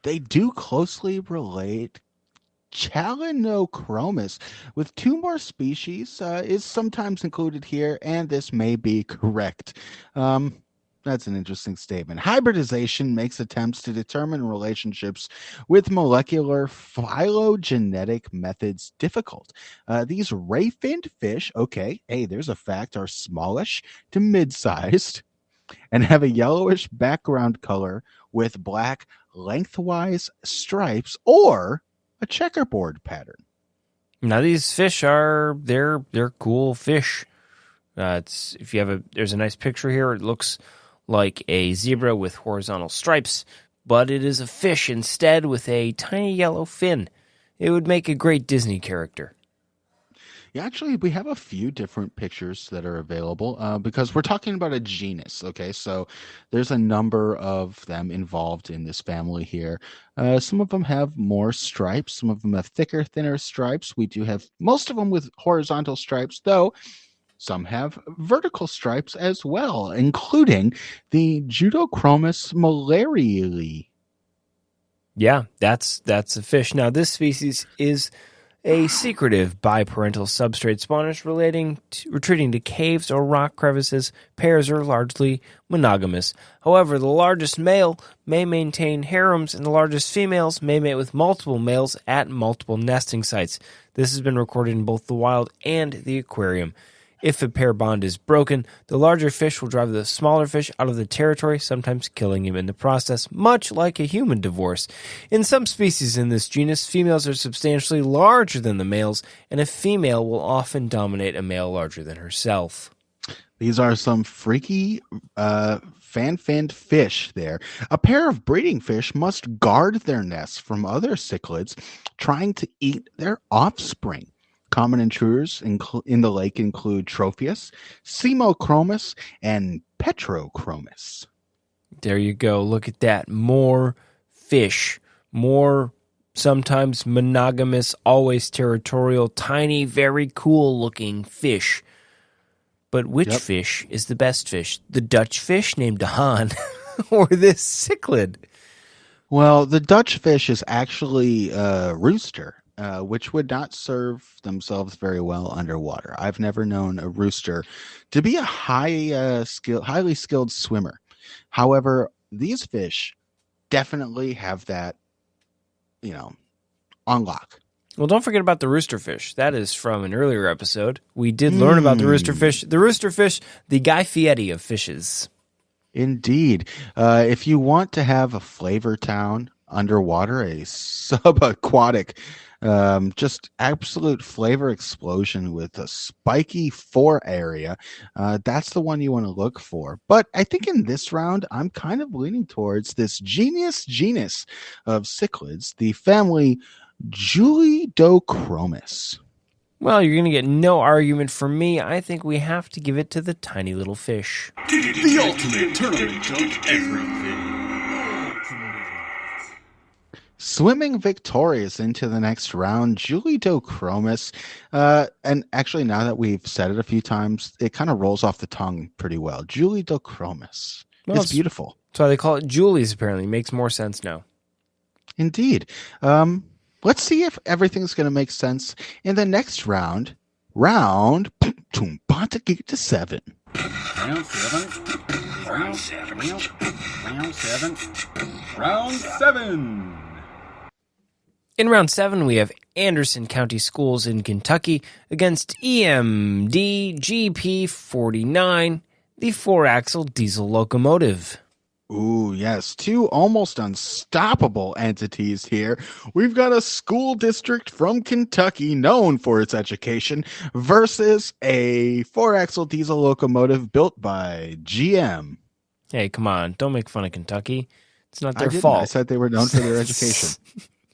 They do closely relate. Chalanochromis, with 2 more species, is sometimes included here, and this may be correct. That's an interesting statement. Hybridization makes attempts to determine relationships with molecular phylogenetic methods difficult. These ray-finned fish, okay, hey, there's a fact, are smallish to mid-sized and have a yellowish background color with black lengthwise stripes or a checkerboard pattern. Now these fish they're cool fish. There's a nice picture here. It looks like a zebra with horizontal stripes, but it is a fish instead with a tiny yellow fin. It would make a great Disney character. Yeah, actually, we have a few different pictures that are available because we're talking about a genus. Okay, so there's a number of them involved in this family here. Some of them have more stripes. Some of them have thicker, thinner stripes. We do have most of them with horizontal stripes, though some have vertical stripes as well, including the Judochromis malariae. Yeah, that's a fish. Now this species is a secretive biparental substrate spawner retreating to caves or rock crevices. Pairs are largely monogamous. However, the largest male may maintain harems, and the largest females may mate with multiple males at multiple nesting sites. This has been recorded in both the wild and the aquarium. If a pair bond is broken, the larger fish will drive the smaller fish out of the territory, sometimes killing him in the process, much like a human divorce. In some species in this genus, females are substantially larger than the males, and a female will often dominate a male larger than herself. These are some freaky fan-finned fish there. A pair of breeding fish must guard their nests from other cichlids trying to eat their offspring. Common intruders in the lake include Tropheus, Cemochromis, and Petrochromis. There you go. Look at that. More fish. More sometimes monogamous, always territorial, tiny, very cool-looking fish. But which fish is the best fish? The Dutch fish named De Haan or this cichlid? Well, the Dutch fish is actually a rooster. Which would not serve themselves very well underwater. I've never known a rooster to be a highly skilled swimmer. However, these fish definitely have that, on lock. Well, don't forget about the roosterfish. That is from an earlier episode. We did learn about the roosterfish. The roosterfish, the Guy Fieri of fishes. Indeed. If you want to have a flavor town underwater, a subaquatic just absolute flavor explosion with a spiky fore area. That's the one you want to look for. But I think in this round, I'm kind of leaning towards this genus of cichlids, the family Juliodochromis. Well, you're going to get no argument from me. I think we have to give it to the tiny little fish. The ultimate tournament of everything. Swimming victorious into the next round, Juliodochromis. And actually, now that we've said it a few times, it kind of rolls off the tongue pretty well. Juliodochromis. Well, it's beautiful. That's why they call it Julie's, apparently. Makes more sense now. Indeed. Let's see if everything's going to make sense in the next round. Round 7. Round 7. Round 7. In round 7, we have Anderson County Schools in Kentucky against EMD GP49, the 4-axle diesel locomotive. Ooh, yes, two almost unstoppable entities here. We've got a school district from Kentucky known for its education versus a 4-axle diesel locomotive built by GM. Hey, come on. Don't make fun of Kentucky. It's not their I fault. said they were known for their education.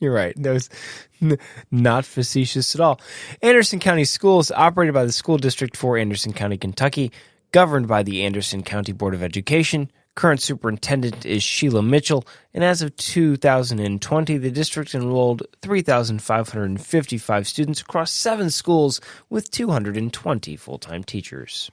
You're right. That was not facetious at all. Anderson County Schools, operated by the School District for Anderson County, Kentucky, governed by the Anderson County Board of Education. Current superintendent is Sheila Mitchell, and as of 2020, the district enrolled 3,555 students across 7 schools with 220 full-time teachers.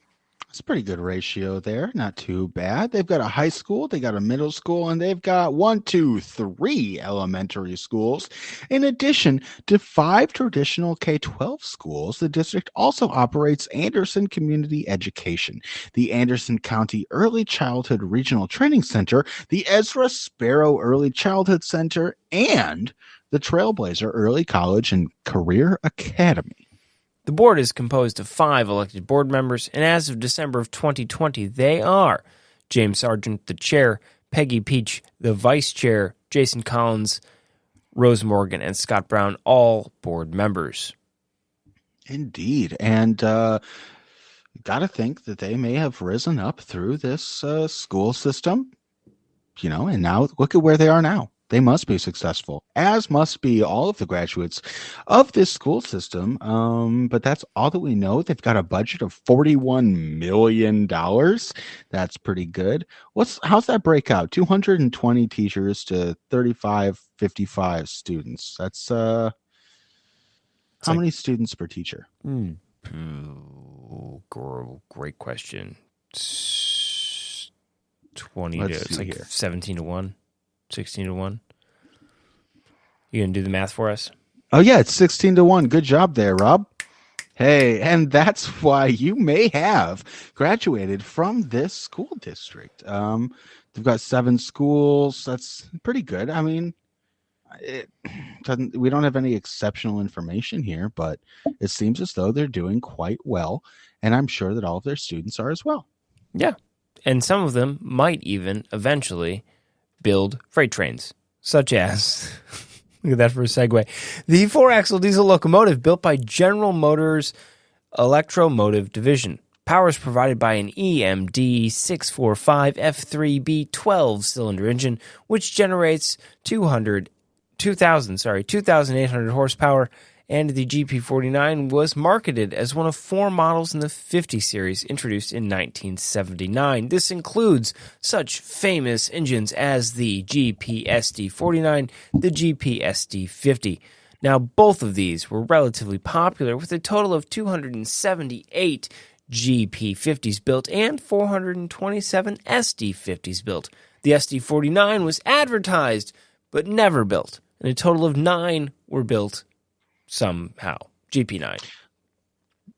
It's a pretty good ratio there. Not too bad. They've got a high school, they got a middle school, and they've got 3 elementary schools. In addition to 5 traditional K-12 schools, the district also operates Anderson Community Education, the Anderson County Early Childhood Regional Training Center, the Ezra Sparrow Early Childhood Center, and the Trailblazer Early College and Career Academy. The board is composed of 5 elected board members, and as of December of 2020, they are James Sargent, the chair, Peggy Peach, the vice chair, Jason Collins, Rose Morgan, and Scott Brown, all board members. Indeed. And got to think that they may have risen up through this school system, and now look at where they are now. They must be successful, as must be all of the graduates of this school system. But that's all that we know. They've got a budget of $41 million. That's pretty good. How's that break out? 220 teachers to 55 students. That's how many students per teacher? Great question. 20 Let's to, it's see like here. 17 to 1. 16 to 1. You gonna do the math for us? Oh, yeah, it's 16 to 1. Good job there, Rob. Hey, and that's why you may have graduated from this school district. They've got 7 schools. That's pretty good. I mean, we don't have any exceptional information here, but it seems as though they're doing quite well, and I'm sure that all of their students are as well. Yeah. And some of them might even eventually build freight trains, such as, look at that for a segue, the 4-axle diesel locomotive built by General Motors Electromotive Division. Power is provided by an EMD 645 F3B 12-cylinder engine, which generates 2,800 horsepower, and the GP49 was marketed as one of 4 models in the 50 series introduced in 1979. This includes such famous engines as the GP-SD49, the GP-SD50. Now, both of these were relatively popular, with a total of 278 GP50s built and 427 SD50s built. The SD49 was advertised, but never built, and a total of 9 were built somehow. GP9.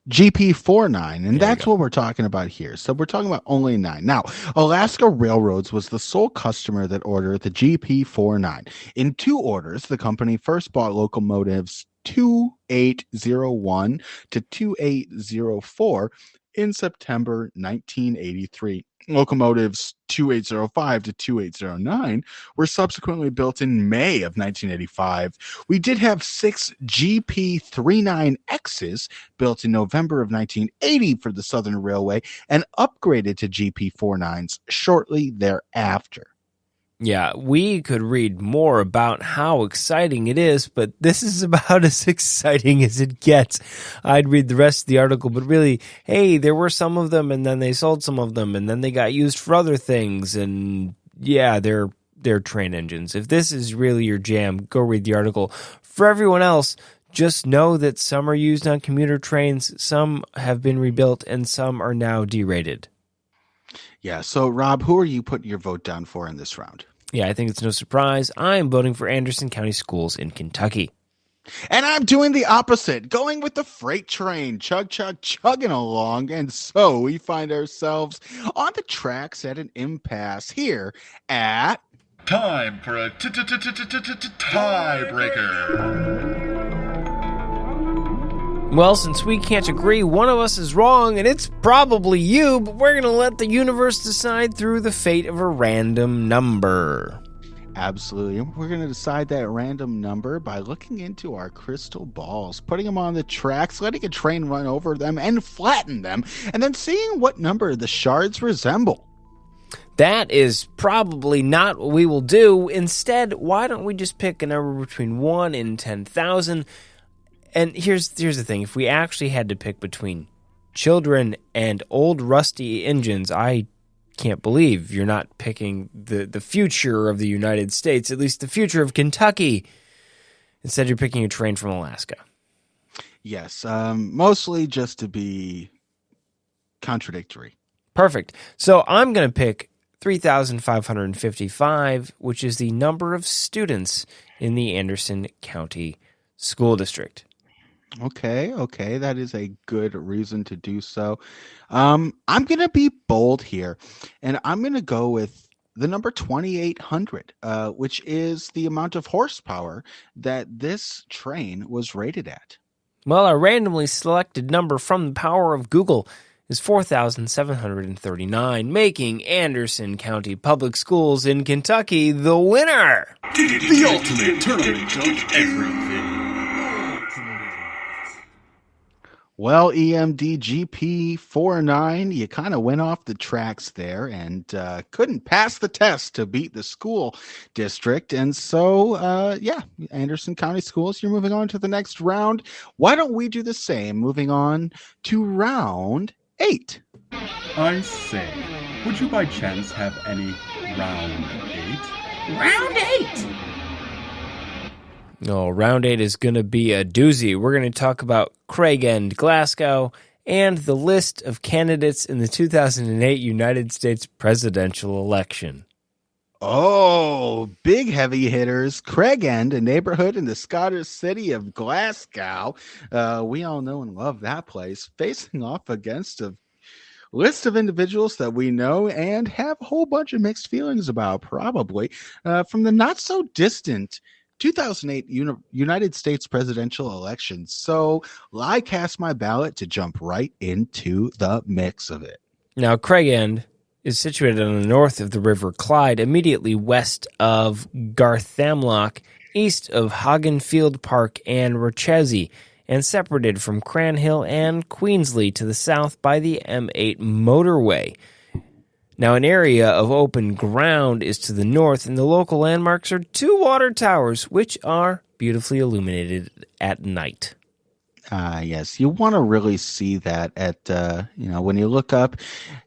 GP49, and that's what we're talking about here. So we're talking about only 9. Now, Alaska Railroads was the sole customer that ordered the GP49. In 2 orders, the company first bought locomotives 2801 to 2804 in September 1983. Locomotives 2805 to 2809 were subsequently built in May of 1985. We did have 6 GP39Xs built in November of 1980 for the Southern Railway and upgraded to GP49s shortly thereafter. Yeah, we could read more about how exciting it is, but this is about as exciting as it gets. I'd read the rest of the article, but really, hey, there were some of them, and then they sold some of them, and then they got used for other things, and yeah, they're train engines. If this is really your jam, go read the article. For everyone else, just know that some are used on commuter trains, some have been rebuilt, and some are now derated. Yeah, so Rob, who are you putting your vote down for in this round? Yeah, I think it's no surprise. I'm voting for Anderson County Schools in Kentucky. And I'm doing the opposite, going with the freight train, chugging along. And so we find ourselves on the tracks at an impasse here at Time for a tiebreaker. Well, since we can't agree, one of us is wrong, and it's probably you, but we're going to let the universe decide through the fate of a random number. Absolutely. We're going to decide that random number by looking into our crystal balls, putting them on the tracks, letting a train run over them and flatten them, and then seeing what number the shards resemble. That is probably not what we will do. Instead, why don't we just pick a number between 1 and 10,000? And here's the thing. If we actually had to pick between children and old rusty engines, I can't believe you're not picking the future of the United States, at least the future of Kentucky. Instead, you're picking a train from Alaska. Yes, mostly just to be contradictory. Perfect. So I'm going to pick 3,555, which is the number of students in the Anderson County School District. Okay, that is a good reason to do so. I'm going to be bold here, and I'm going to go with the number 2,800, which is the amount of horsepower that this train was rated at. Well, our randomly selected number from the power of Google is 4,739, making Anderson County Public Schools in Kentucky the winner. The ultimate tournament of everything. Well, EMDGP49, you kind of went off the tracks there and couldn't pass the test to beat the school district. And so, Anderson County Schools, you're moving on to the next round. Why don't we do the same, moving on to round 8? I say, would you by chance have any round 8? Round 8! No, round 8 is going to be a doozy. We're going to talk about Craigend, Glasgow, and the list of candidates in the 2008 United States presidential election. Oh, big heavy hitters. Craigend, a neighborhood in the Scottish city of Glasgow. We all know and love that place, facing off against a list of individuals that we know and have a whole bunch of mixed feelings about, probably, from the not-so-distant 2008 United States presidential election. So I cast my ballot to jump right into the mix of it. Now, Craigend is situated on the north of the River Clyde, immediately west of Garthamlock, east of Hagenfield Park and Rochesy, and separated from Cranhill and Queensly to the south by the M8 motorway. Now, an area of open ground is to the north, and the local landmarks are 2 water towers, which are beautifully illuminated at night. Yes, you want to really see that at, when you look up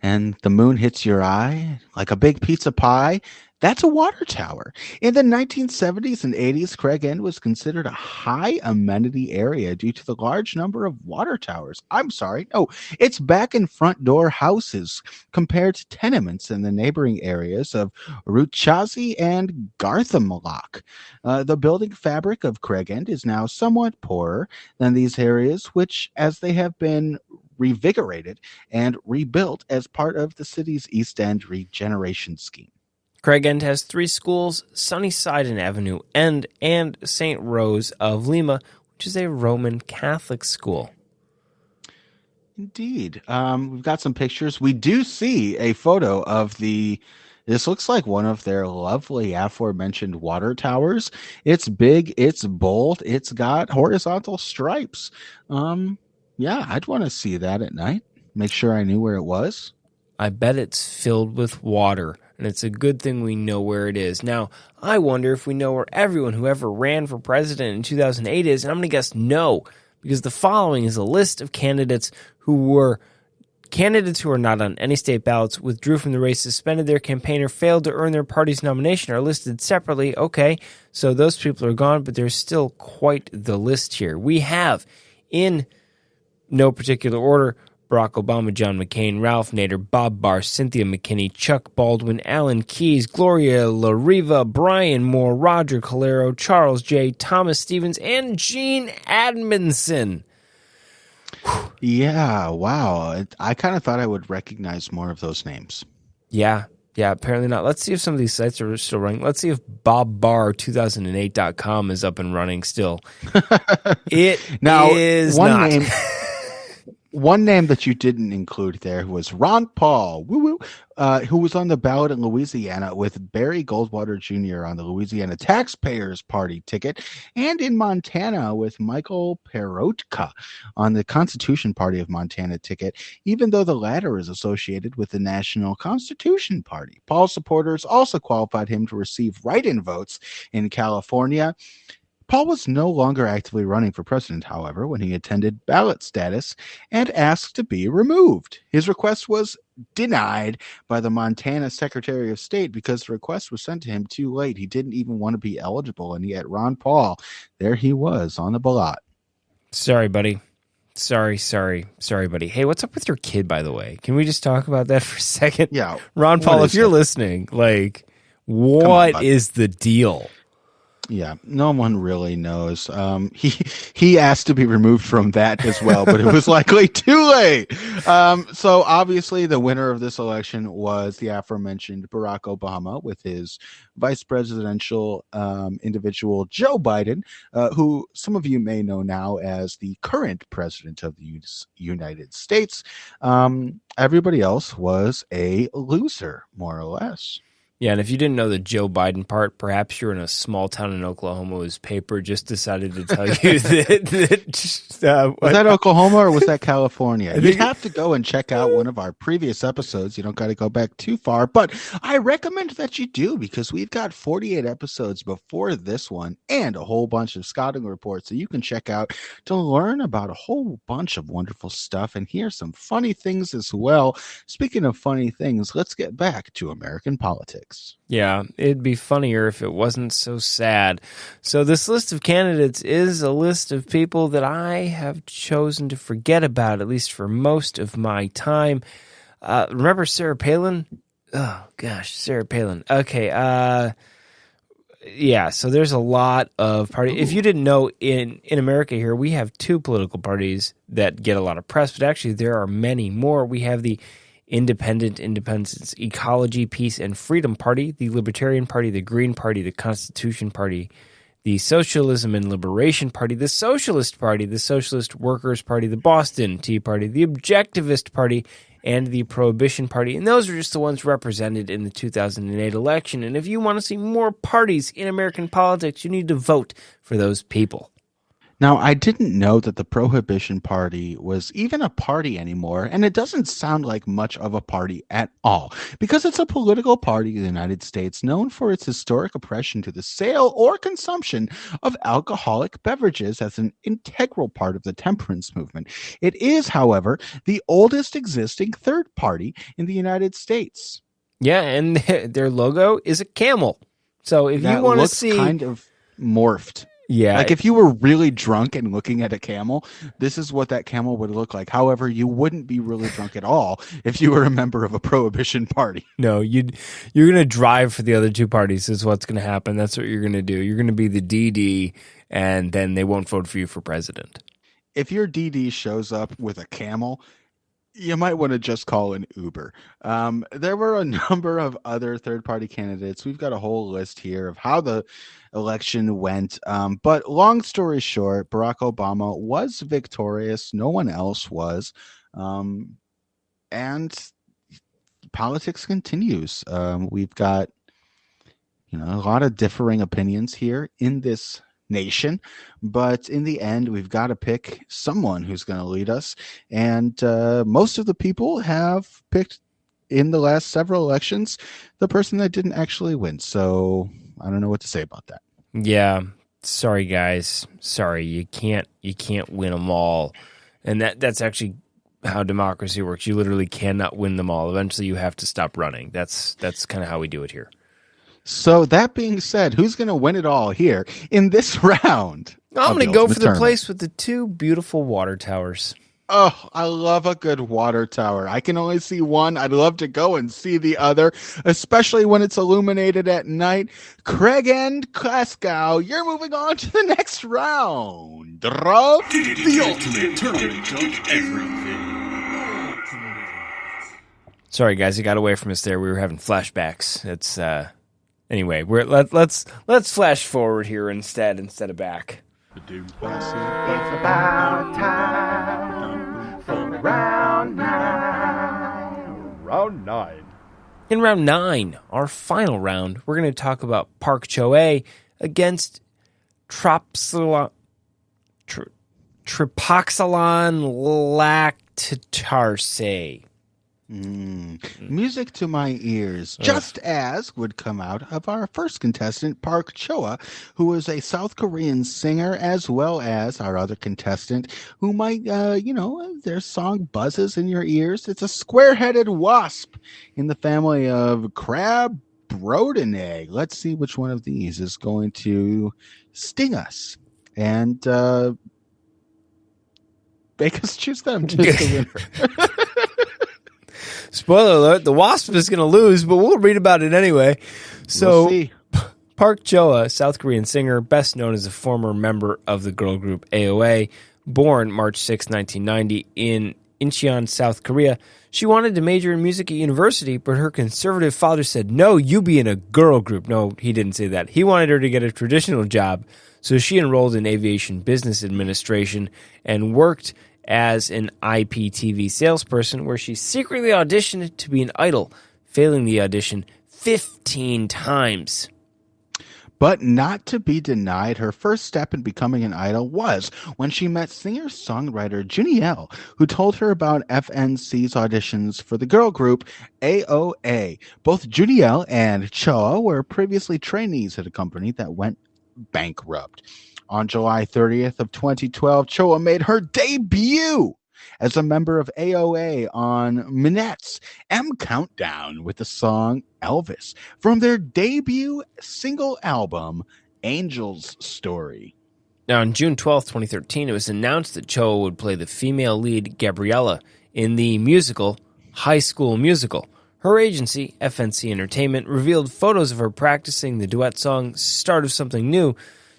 and the moon hits your eye like a big pizza pie. That's a water tower. In the 1970s and 80s, Craigend was considered a high amenity area due to the large number of water towers. It's back and front door houses compared to tenements in the neighboring areas of Ruchazi and Garthamlock. The building fabric of Craigend is now somewhat poorer than these areas, which, as they have been revigorated and rebuilt as part of the city's East End regeneration scheme. Craigend has 3 schools, Sunnyside and Avenue End, and St. Rose of Lima, which is a Roman Catholic school. Indeed. We've got some pictures. We do see a photo of this looks like one of their lovely aforementioned water towers. It's big, it's bold, it's got horizontal stripes. I'd want to see that at night. Make sure I knew where it was. I bet it's filled with water, and it's a good thing we know where it is. Now, I wonder if we know where everyone who ever ran for president in 2008 is, and I'm going to guess no, because the following is a list of candidates who are not on any state ballots, withdrew from the race, suspended their campaign, or failed to earn their party's nomination, are listed separately. Okay, so those people are gone, but there's still quite the list here. We have, in no particular order, Barack Obama, John McCain, Ralph Nader, Bob Barr, Cynthia McKinney, Chuck Baldwin, Alan Keyes, Gloria La Riva, Brian Moore, Roger Calero, Charles J., Thomas Stevens, and Gene Admonson. Yeah, wow. I kind of thought I would recognize more of those names. Yeah, Yeah, apparently not. Let's see if some of these sites are still running. Let's see if bobbar2008.com is up and running still. It Now, is one not. name One name that you didn't include there was Ron Paul, who was on the ballot in Louisiana with Barry Goldwater Jr. on the Louisiana Taxpayers Party ticket, and in Montana with Michael Perotka on the Constitution Party of Montana ticket, even though the latter is associated with the National Constitution Party. Paul's supporters also qualified him to receive write-in votes in California. Paul was no longer actively running for president, however, when he attended ballot status and asked to be removed. His request was denied by the Montana Secretary of State because the request was sent to him too late. He didn't even want to be eligible, and yet Ron Paul, there he was on the ballot. Sorry, buddy. Sorry, buddy. Hey, what's up with your kid, by the way? Can we just talk about that for a second? Yeah. Ron Paul, if you're listening, like, what is the deal? Yeah, no one really knows. He asked to be removed from that as well, but it was likely too late. So obviously the winner of this election was the aforementioned Barack Obama with his vice presidential individual Joe Biden, who some of you may know now as the current president of the United States. Everybody else was a loser, more or less. Yeah, and if you didn't know the Joe Biden part, perhaps you're in a small town in Oklahoma whose paper just decided to tell you that was that Oklahoma or was that California? You'd have to go and check out one of our previous episodes. You don't got to go back too far, but I recommend that you do because we've got 48 episodes before this one and a whole bunch of scouting reports that you can check out to learn about a whole bunch of wonderful stuff and hear some funny things as well. Speaking of funny things, let's get back to American politics. Yeah, it'd be funnier if it wasn't so sad. So this list of candidates is a list of people that I have chosen to forget about, at least for most of my time. Remember Sarah Palin? Oh, gosh, Sarah Palin. Okay, yeah, so there's a lot of parties. If you didn't know, in America here, we have two political parties that get a lot of press, but actually there are many more. We have the Independence, Ecology, Peace, and Freedom Party, the Libertarian Party, the Green Party, the Constitution Party, the Socialism and Liberation Party, the Socialist Party, the Socialist Workers' Party, the Boston Tea Party, the Objectivist Party, and the Prohibition Party. And those are just the ones represented in the 2008 election. And if you want to see more parties in American politics, you need to vote for those people. Now, I didn't know that the Prohibition Party was even a party anymore, and it doesn't sound like much of a party at all, because it's a political party in the United States known for its historic oppression to the sale or consumption of alcoholic beverages as an integral part of the temperance movement. It is, however, the oldest existing third party in the United States. Yeah, and their logo is a camel. So if you want to see... kind of morphed. Yeah. Like if you were really drunk and looking at a camel, this is what that camel would look like. However, you wouldn't be really drunk at all if you were a member of a Prohibition party. No, you're going to drive for the other two parties is what's going to happen. That's what you're going to do. You're going to be the DD, and then they won't vote for you for president. If your DD shows up with a camel, you might want to just call an Uber. There were a number of other third-party candidates. We've got a whole list here of how the election went. But long story short, Barack Obama was victorious. No one else was. And politics continues. We've got a lot of differing opinions here in this nation, but in the end we've got to pick someone who's going to lead us, and most of the people have picked in the last several elections the person that didn't actually win, so I don't know what to say about that. Yeah, sorry guys, sorry, you can't win them all, and that's actually how democracy works. You literally cannot win them all. Eventually you have to stop running. That's kind of how we do it here. So that being said, who's going to win it all here in this round? I'm going to go for the place with the two beautiful water towers. Oh, I love a good water tower. I can only see one. I'd love to go and see the other, especially when it's illuminated at night. Craig and Glasgow, you're moving on to the next round. The ultimate tournament of everything. Sorry, guys, it got away from us there. We were having flashbacks. It's anyway. Let's flash forward here instead of back. It's about time for round 9. round 9. In round 9, our final round, we're going to talk about Park Cho-ae against Tripoxylon lactarse. Music to my ears, just as would come out of our first contestant, Park Cho-ae, who is a South Korean singer, as well as our other contestant, who might, their song buzzes in your ears. It's a square-headed wasp in the family of crab Baronet. Let's see which one of these is going to sting us and make us choose them to the winner. Spoiler alert, the Wasp is going to lose, but we'll read about it anyway. So, We'll see. Park Cho-ae, South Korean singer, best known as a former member of the girl group AOA, born March 6, 1990 in Incheon, South Korea. She wanted to major in music at university, but her conservative father said, no, you be in a girl group. No, he didn't say that. He wanted her to get a traditional job, so she enrolled in aviation business administration and worked as an IPTV salesperson, where she secretly auditioned to be an idol, failing the audition 15 times. But not to be denied, her first step in becoming an idol was when she met singer-songwriter Juniel, who told her about FNC's auditions for the girl group AOA. Both Juniel and Cho were previously trainees at a company that went bankrupt. On July 30th of 2012, Cho made her debut as a member of AOA on Minette's M Countdown with the song Elvis from their debut single album, Angel's Story. Now, on June 12, 2013, it was announced that Cho would play the female lead Gabriella in the musical High School Musical. Her agency, FNC Entertainment, revealed photos of her practicing the duet song Start of Something New.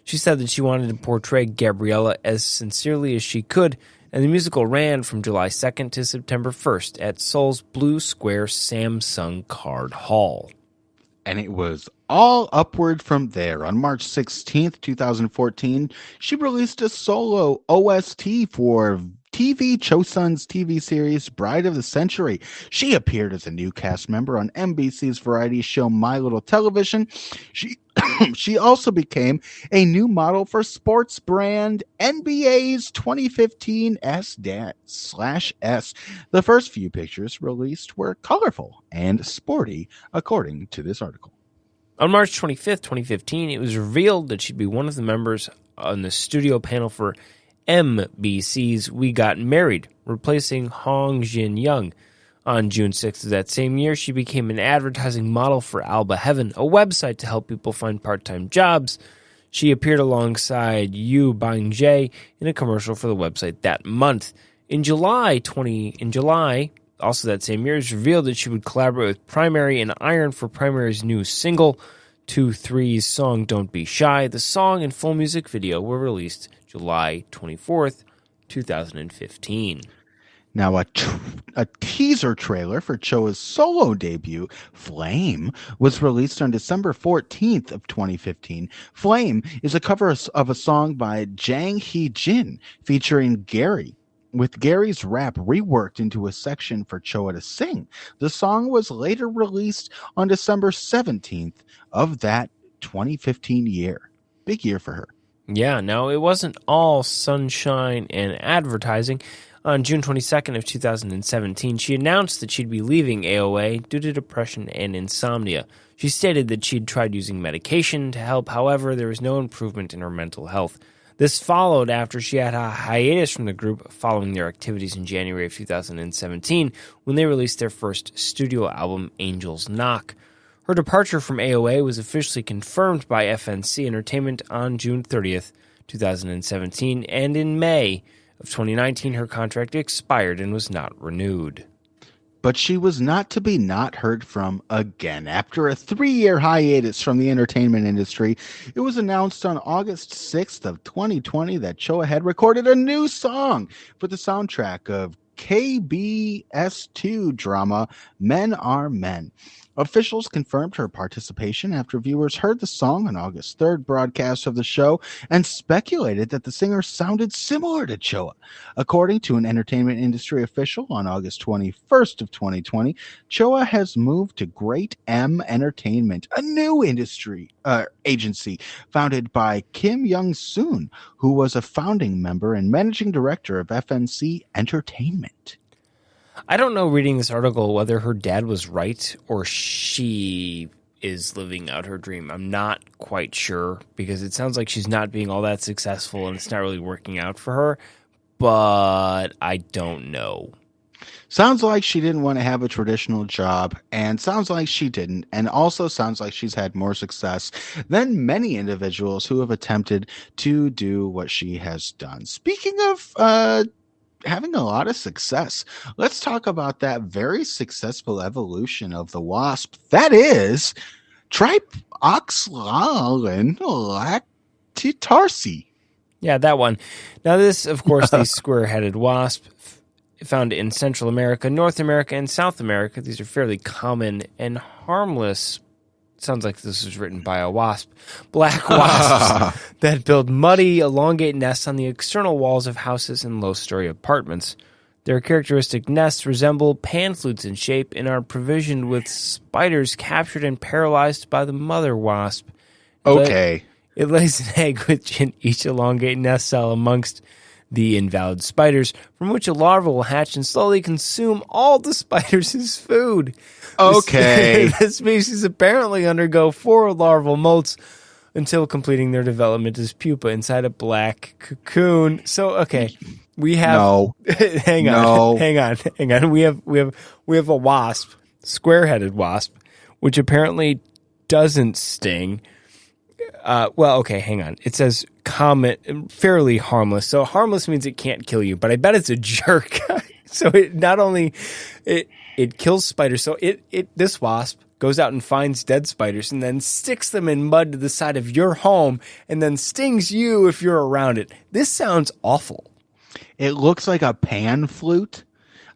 She said that she wanted to portray Gabriella as sincerely as she could, and the musical ran from July 2nd to September 1st at Seoul's Blue Square Samsung Card Hall. And it was all upward from there. On March 16th, 2014, she released a solo OST for TV Chosun's TV series Bride of the Century. She appeared as a new cast member on NBC's variety show My Little Television. She also became a new model for sports brand NBA's 2015 S/S. The first few pictures released were colorful and sporty, according to this article. On March 25th, 2015, it was revealed that she'd be one of the members on the studio panel for MBC's We Got Married, replacing Hong Jin Young. On June 6th of that same year, she became an advertising model for Alba Heaven, a website to help people find part-time jobs. She appeared alongside Yu Bang-jae in a commercial for the website that month. In July, also that same year, it was revealed that she would collaborate with Primary and Iron for Primary's new single, 2-3's song Don't Be Shy. The song and full music video were released July 24th, 2015. Now, a teaser trailer for Cho's solo debut, Flame, was released on December 14th of 2015. Flame is a cover of a song by Jang Hee-jin featuring Gary, with Gary's rap reworked into a section for Cho to sing. The song was later released on December 17th of that 2015 year. Big year for her. Yeah, no, it wasn't all sunshine and advertising. On June 22nd of 2017, she announced that she'd be leaving AOA due to depression and insomnia. She stated that she'd tried using medication to help, however, there was no improvement in her mental health. This followed after she had a hiatus from the group following their activities in January of 2017 when they released their first studio album, Angel's Knock. Her departure from AOA was officially confirmed by FNC Entertainment on June 30th, 2017, and in May of 2019, her contract expired and was not renewed. But she was not to be not heard from again. After a 3-year hiatus from the entertainment industry, it was announced on August 6th of 2020 that Cho had recorded a new song for the soundtrack of KBS2 drama Men Are Men. Officials confirmed her participation after viewers heard the song on August 3rd broadcast of the show and speculated that the singer sounded similar to Choa. According to an entertainment industry official on August 21st of 2020, Choa has moved to Great M Entertainment, a new industry agency founded by Kim Young-soon, who was a founding member and managing director of FNC Entertainment. I don't know, reading this article, whether her dad was right or she is living out her dream. I'm not quite sure, because it sounds like she's not being all that successful and it's not really working out for her, but I don't know. Sounds like she didn't want to have a traditional job, and sounds like she didn't, and also sounds like she's had more success than many individuals who have attempted to do what she has done. Speaking of having a lot of success, let's talk about that very successful evolution of the wasp. That is Tripoxylan lactitarsi. Yeah, that one. Now this, of course, the square-headed wasp, found in Central America, North America, and South America. These are fairly common and harmless. Sounds like this was written by a wasp. Black wasps that build muddy, elongate nests on the external walls of houses and low-story apartments. Their characteristic nests resemble pan flutes in shape and are provisioned with spiders captured and paralyzed by the mother wasp. Okay. It lays an egg within each elongate nest cell amongst the invalid spiders, from which a larva will hatch and slowly consume all the spiders as food. Okay. This species apparently undergo 4 larval molts until completing their development as pupa inside a black cocoon. So, okay, we have No. hang on. We have a wasp, square-headed wasp, which apparently doesn't sting. Well, okay, hang on. It says common, fairly harmless. So harmless means it can't kill you, but I bet it's a jerk. So it not only it kills spiders. So this wasp goes out and finds dead spiders and then sticks them in mud to the side of your home and then stings you if you're around it. This sounds awful. It looks like a pan flute.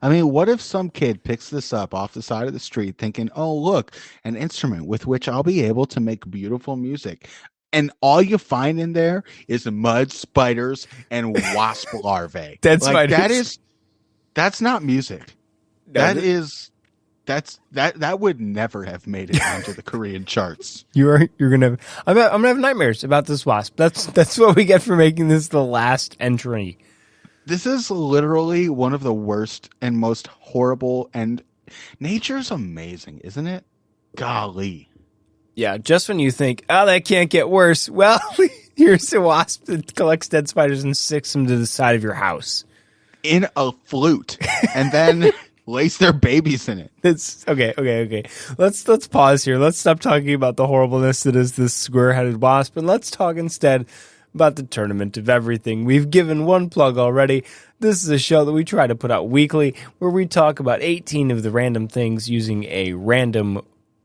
I mean, what if some kid picks this up off the side of the street thinking, oh, look, an instrument with which I'll be able to make beautiful music. And all you find in there is mud spiders and wasp larvae. Dead spiders. That's not music. No, That would never have made it onto the Korean charts. I'm gonna have nightmares about this wasp. That's what we get for making this the last entry. This is literally one of the worst and most horrible, and nature's amazing, isn't it? Golly. Yeah, just when you think, oh, that can't get worse, well, here's a wasp that collects dead spiders and sticks them to the side of your house. In a flute. And then lays their babies in it. It's okay. Let's pause here. Let's stop talking about the horribleness that is this square-headed wasp, and let's talk instead about the Tournament of Everything. We've given one plug already. This is a show that we try to put out weekly, where we talk about 18 of the random things using a random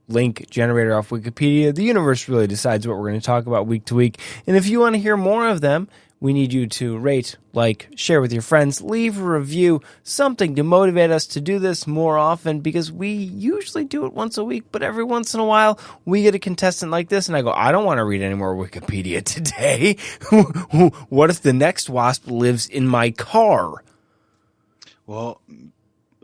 link generator off Wikipedia. The universe really decides what we're going to talk about week to week. And if you want to hear more of them, we need you to rate, like, share with your friends, leave a review, something to motivate us to do this more often, because we usually do it once a week, but every once in a while we get a contestant like this and I go, I don't want to read any more Wikipedia today. What if the next wasp lives in my car? Well,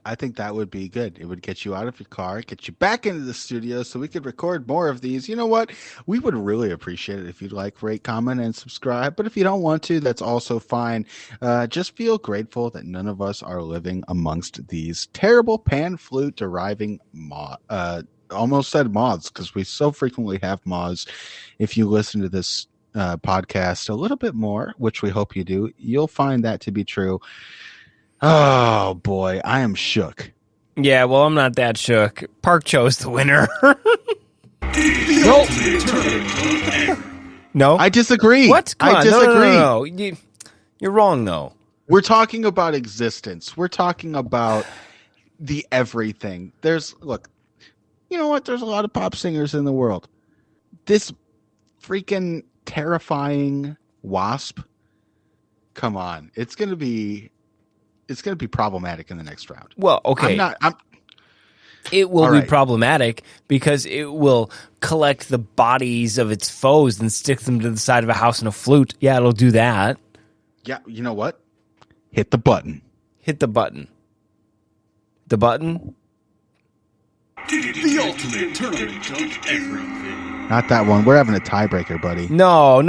I think that would be good. It would get you out of your car, get you back into the studio so we could record more of these. You know what? We would really appreciate it if you'd like, rate, comment, and subscribe. But if you don't want to, that's also fine. Just feel grateful that none of us are living amongst these terrible pan flute deriving almost said moths, because we so frequently have moths. If you listen to this podcast a little bit more, which we hope you do, you'll find that to be true. Oh, boy, I am shook. Yeah, well, I'm not that shook. Park chose the winner. No? I disagree. What? Come I on. disagree. No. You're wrong, though. We're talking about existence. We're talking about the everything. Look, you know what? There's a lot of pop singers in the world. This freaking terrifying wasp, come on. It's going to be it's going to be problematic in the next round. Well, okay. It will All be right. problematic because it will collect the bodies of its foes and stick them to the side of a house in a flute. Yeah, it'll do that. Yeah, you know what? Hit the button. Hit the button. The button? The ultimate tournament of everything. Not that one. We're having a tiebreaker, buddy. No.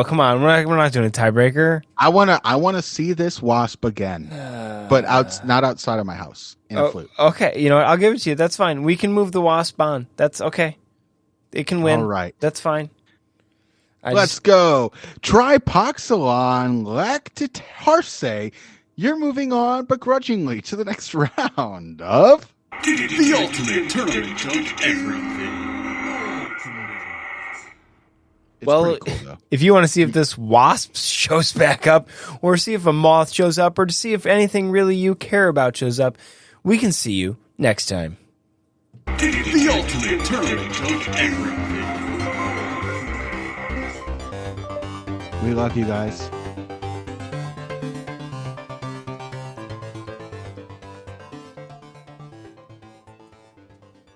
Come on. We're not doing a tiebreaker. I wanna see this wasp again, but not outside of my house in a flute. Okay, you know what? I'll give it to you. That's fine. We can move the wasp on. That's okay. It can win. All right. That's fine. Let's go. Tripoxylon lactitarse. You're moving on begrudgingly to the next round of The ultimate tournament of everything. It's well, pretty cool, though. if you want to see if this wasp shows back up, or see if a moth shows up, or to see if anything really you care about shows up, we can see you next time. The ultimate tournament of everything. We love you guys.